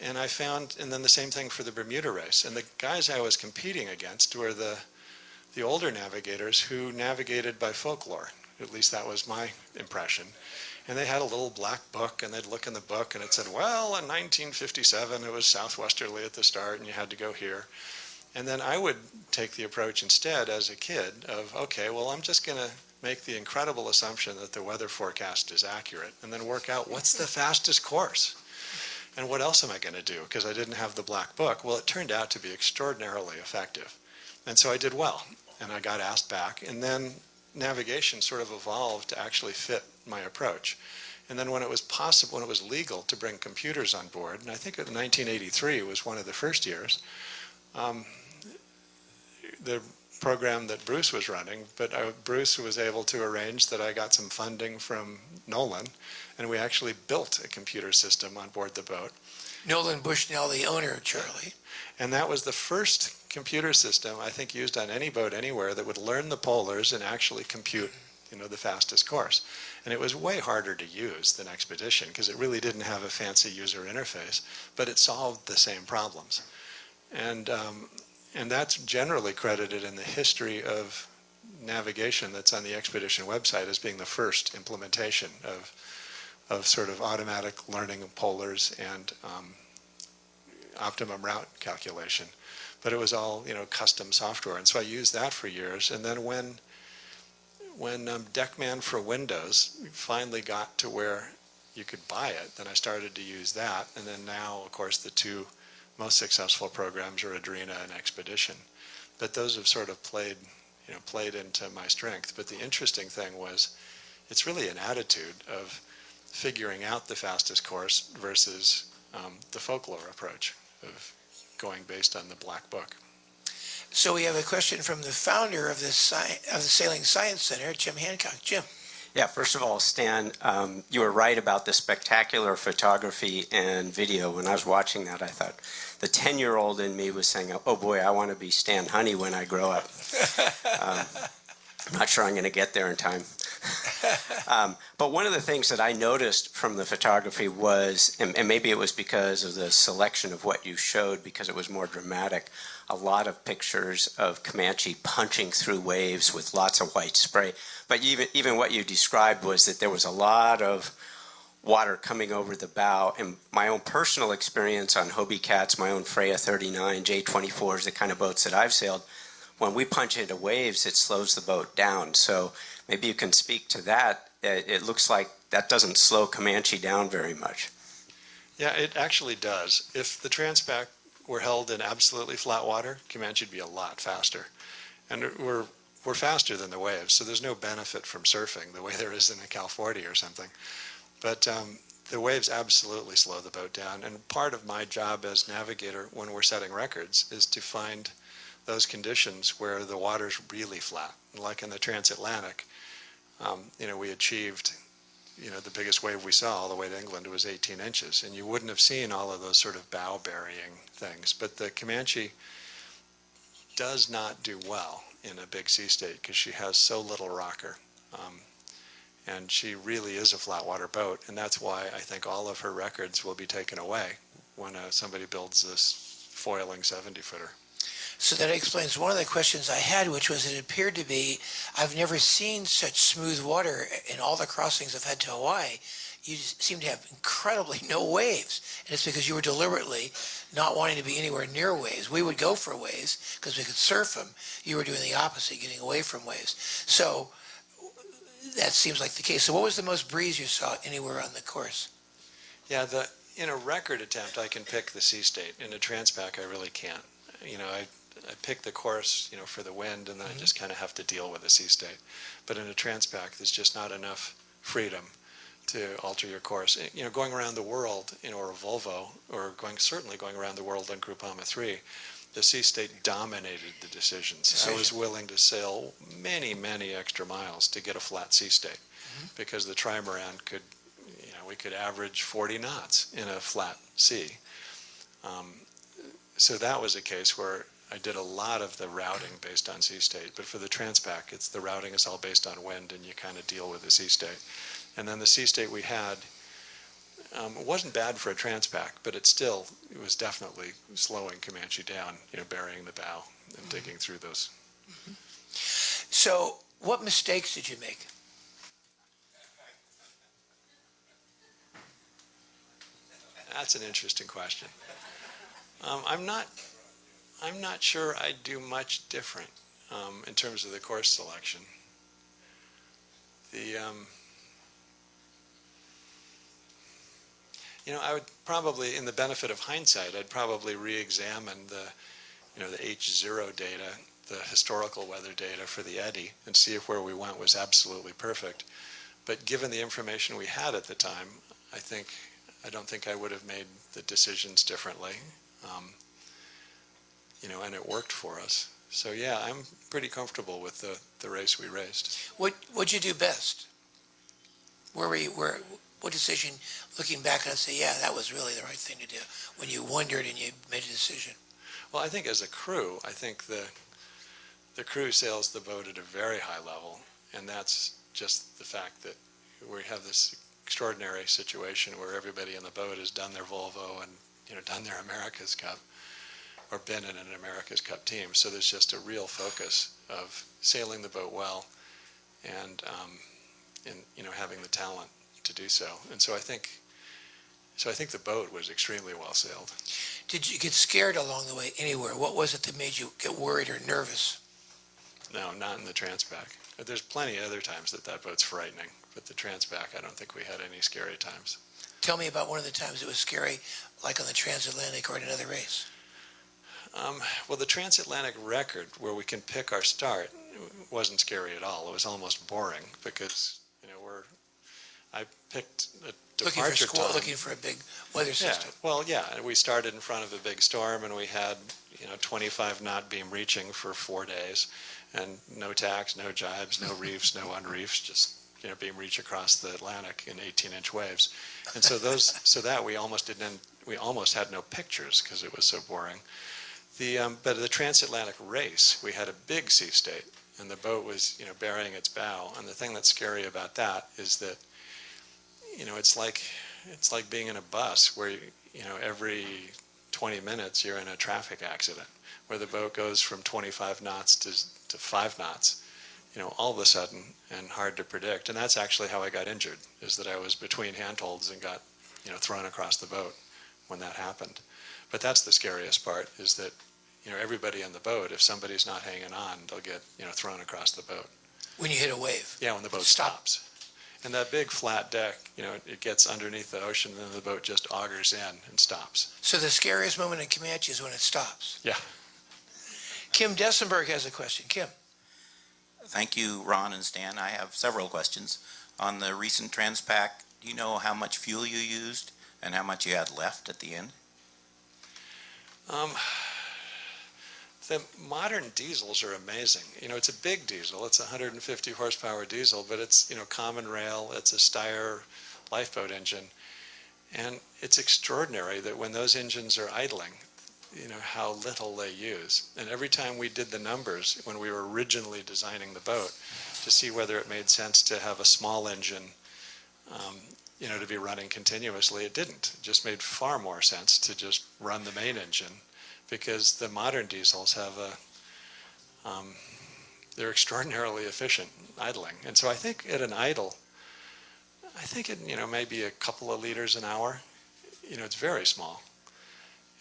Speaker 3: And I found, and then the same thing for the Bermuda race. And the guys I was competing against were the older navigators who navigated by folklore. At least that was my impression. And they had a little black book, and they'd look in the book, and it said, well, in 1957, it was southwesterly at the start, and you had to go here. And then I would take the approach instead as a kid of, okay, well, I'm just going to make the incredible assumption that the weather forecast is accurate, and then work out what's the fastest course. And what else am I going to do? Because I didn't have the black book. Well, it turned out to be extraordinarily effective. And so I did well, and I got asked back. And then navigation sort of evolved to actually fit my approach. And then when it was possible, when it was legal to bring computers on board, and I think in 1983 was one of the first years, the program that Bruce was running, but Bruce was able to arrange that I got some funding from Nolan, and we actually built a computer system on board the boat.
Speaker 1: Nolan Bushnell, the owner, Charlie.
Speaker 3: And that was the first computer system, I think, used on any boat anywhere that would learn the polars and actually compute, the fastest course. And it was way harder to use than Expedition because it really didn't have a fancy user interface, but it solved the same problems. And that's generally credited in the history of navigation that's on the Expedition website as being the first implementation of sort of automatic learning of polars and optimum route calculation. But it was all, custom software. And so I used that for years. And then when Deckman for Windows finally got to where you could buy it, then I started to use that. And then now, of course, the two most successful programs are Adrena and Expedition. But those have sort of played, played into my strength. But the interesting thing was, it's really an attitude of figuring out the fastest course versus the folklore approach of going based on the black book.
Speaker 1: So we have a question from the founder of the Sailing Science Center, Jim Hancock. Jim.
Speaker 11: Yeah, first of all, Stan, you were right about the spectacular photography and video. When I was watching that, I thought the 10-year-old in me was saying, oh boy, I want to be Stan Honey when I grow up. I'm not sure I'm going to get there in time. But one of the things that I noticed from the photography was, and maybe it was because of the selection of what you showed, because it was more dramatic, a lot of pictures of Comanche punching through waves with lots of white spray. But even what you described was that there was a lot of water coming over the bow. And my own personal experience on Hobie Cats, my own Freya 39, J24s, the kind of boats that I've sailed, when we punch into waves, it slows the boat down. So maybe you can speak to that. It looks like that doesn't slow Comanche down very much.
Speaker 3: Yeah, it actually does. If the Transpac were held in absolutely flat water, Comanche would be a lot faster. And we're faster than the waves, so there's no benefit from surfing the way there is in the Cal 40 or something. But the waves absolutely slow the boat down. And part of my job as navigator when we're setting records is to find those conditions where the water's really flat. Like in the transatlantic, we achieved, the biggest wave we saw all the way to England was 18 inches, and you wouldn't have seen all of those sort of bow-burying things. But the Comanche does not do well in a big sea state because she has so little rocker. And she really is a flat water boat, and that's why I think all of her records will be taken away when somebody builds this foiling 70-footer.
Speaker 1: So that explains one of the questions I had, which was it appeared to be, I've never seen such smooth water in all the crossings I've had to Hawaii. You seem to have incredibly no waves. And it's because you were deliberately not wanting to be anywhere near waves. We would go for waves because we could surf them. You were doing the opposite, getting away from waves. So that seems like the case. So what was the most breeze you saw anywhere on the course?
Speaker 3: Yeah, in a record attempt, I can pick the sea state. In a Transpac, I really can't. I pick the course, for the wind, and then I just kind of have to deal with the sea state. But in a Transpac, there's just not enough freedom to alter your course. Going around the world, or a Volvo, or certainly going around the world on Groupama 3, the sea state dominated the decisions. I was willing to sail many, many extra miles to get a flat sea state because the trimaran we could average 40 knots in a flat sea. So that was a case where I did a lot of the routing based on sea state, but for the Transpac, the routing is all based on wind, and you kind of deal with the sea state. And then the sea state we had, it wasn't bad for a Transpac, but it was definitely slowing Comanche down, burying the bow and digging through those.
Speaker 1: So what mistakes did you make?
Speaker 3: That's an interesting question. I'm not sure I'd do much different in terms of the course selection. I would probably, in the benefit of hindsight, I'd probably re-examine the H0 data, the historical weather data for the eddy, and see if where we went was absolutely perfect. But given the information we had at the time, I don't think I would have made the decisions differently. And it worked for us. So yeah, I'm pretty comfortable with the race we raced.
Speaker 1: What'd you do best? What decision, looking back, I'd say, yeah, that was really the right thing to do, when you wondered and you made a decision?
Speaker 3: Well, I think as a crew, I think the crew sails the boat at a very high level, and that's just the fact that we have this extraordinary situation where everybody in the boat has done their Volvo and done their America's Cup, or been in an America's Cup team. So there's just a real focus of sailing the boat well and having the talent to do so. And so I think the boat was extremely well sailed.
Speaker 1: Did you get scared along the way anywhere? What was it that made you get worried or nervous?
Speaker 3: No, not in the Transpac. There's plenty of other times that boat's frightening, but the Transpac, I don't think we had any scary times.
Speaker 1: Tell me about one of the times it was scary, like on the transatlantic or in another race.
Speaker 3: Well, the transatlantic record, where we can pick our start, wasn't scary at all. It was almost boring because, I picked a departure time.
Speaker 1: Looking for a big weather system.
Speaker 3: Yeah, well, yeah, we started in front of a big storm, and we had 25 knot beam reaching for 4 days, and no tacks, no jibes, no reefs, no unreefs, just beam reach across the Atlantic in 18-inch waves, and so we almost had no pictures because it was so boring. But the transatlantic race, we had a big sea state, and the boat was burying its bow, and the thing that's scary about that is that it's like being in a bus where every 20 minutes you're in a traffic accident where the boat goes from 25 knots to 5 knots, all of a sudden, and hard to predict. And that's actually how I got injured, is that I was between handholds and got thrown across the boat when that happened. But that's the scariest part, is that everybody in the boat, if somebody's not hanging on, they'll get thrown across the boat.
Speaker 1: When you hit a wave.
Speaker 3: Yeah, when the boat stops. And that big flat deck, it gets underneath the ocean, and then the boat just augers in and stops.
Speaker 1: So the scariest moment in Comanche is when it stops.
Speaker 3: Yeah.
Speaker 1: Kim Dessenberg has a question. Kim.
Speaker 12: Thank you, Ron and Stan. I have several questions. On the recent Transpac, do you know how much fuel you used and how much you had left at the end?
Speaker 3: The modern diesels are amazing. It's a big diesel. It's a 150 horsepower diesel, but it's, common rail. It's a Steyr lifeboat engine. And it's extraordinary that when those engines are idling, how little they use. And every time we did the numbers, when we were originally designing the boat, to see whether it made sense to have a small engine, to be running continuously, it didn't. It just made far more sense to just run the main engine, because the modern diesels have they're extraordinarily efficient idling. And so I think at an idle, it maybe a couple of liters an hour. It's very small.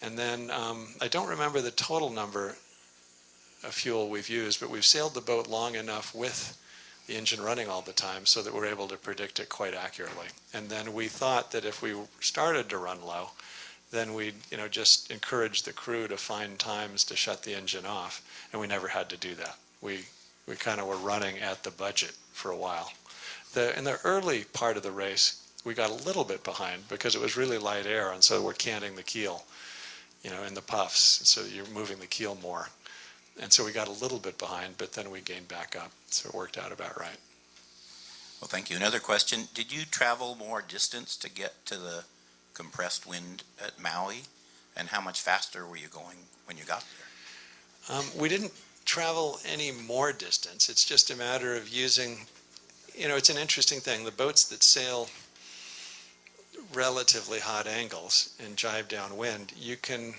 Speaker 3: And then I don't remember the total number of fuel we've used, but we've sailed the boat long enough with the engine running all the time so that we're able to predict it quite accurately. And then we thought that if we started to run low, then we'd just encourage the crew to find times to shut the engine off, and we never had to do that. We kind of were running at the budget for a while. In the early part of the race, we got a little bit behind because it was really light air, and so we're canting the keel, in the puffs, so you're moving the keel more. And so we got a little bit behind, but then we gained back up, so it worked out about right.
Speaker 12: Well, thank you. Another question. Did you travel more distance to get to the compressed wind at Maui, and how much faster were you going when you got there?
Speaker 3: We didn't travel any more distance. It's just a matter of using, it's an interesting thing. The boats that sail relatively hot angles and jibe downwind, you can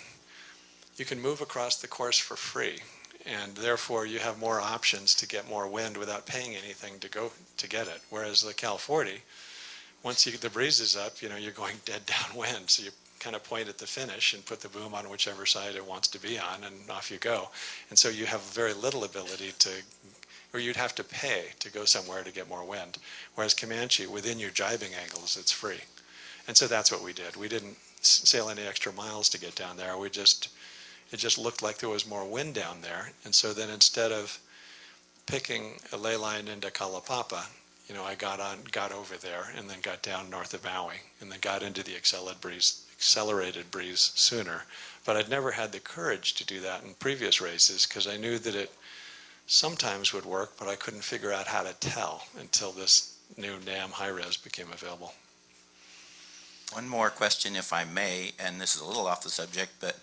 Speaker 3: move across the course for free, and therefore you have more options to get more wind without paying anything to get it. Whereas the Cal 40, once the breeze is up, you're going dead downwind, so you kind of point at the finish and put the boom on whichever side it wants to be on, and off you go. And so you have very little ability or you'd have to pay to go somewhere to get more wind. Whereas Comanche, within your jibing angles, it's free. And so that's what we did. We didn't sail any extra miles to get down there. It just looked like there was more wind down there. And so then instead of picking a ley line into Kalapapa, I got over there and then got down north of Maui and then got into the accelerated breeze sooner. But I'd never had the courage to do that in previous races because I knew that it sometimes would work, but I couldn't figure out how to tell until this new NAM high-res became available.
Speaker 12: One more question, if I may, and this is a little off the subject, but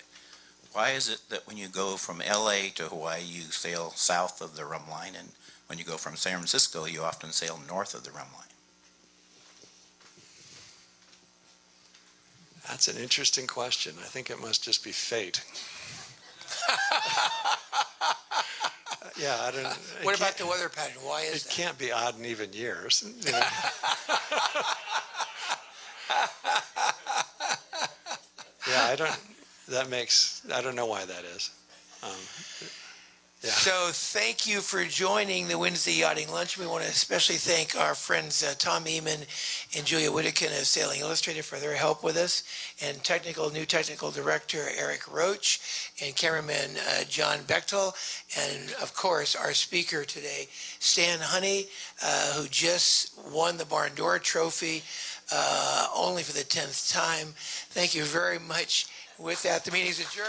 Speaker 12: why is it that when you go from LA to Hawaii, you sail south of the rum line, and when you go from San Francisco, you often sail north of the rum line?
Speaker 3: That's an interesting question. I think it must just be fate. Yeah, I don't.
Speaker 1: What about the weather pattern? Why is that?
Speaker 3: It can't be odd and even years. Yeah, I don't know why that is.
Speaker 1: So thank you for joining the Wednesday Yachting Lunch. We want to especially thank our friends Tom Eamon and Julia Whittakin of Sailing Illustrated for their help with us, and new technical director Eric Roach, and cameraman John Bechtel, and of course our speaker today, Stan Honey, who just won the Barn Door Trophy only for the 10th time. Thank you very much. With that, the meeting is adjourned.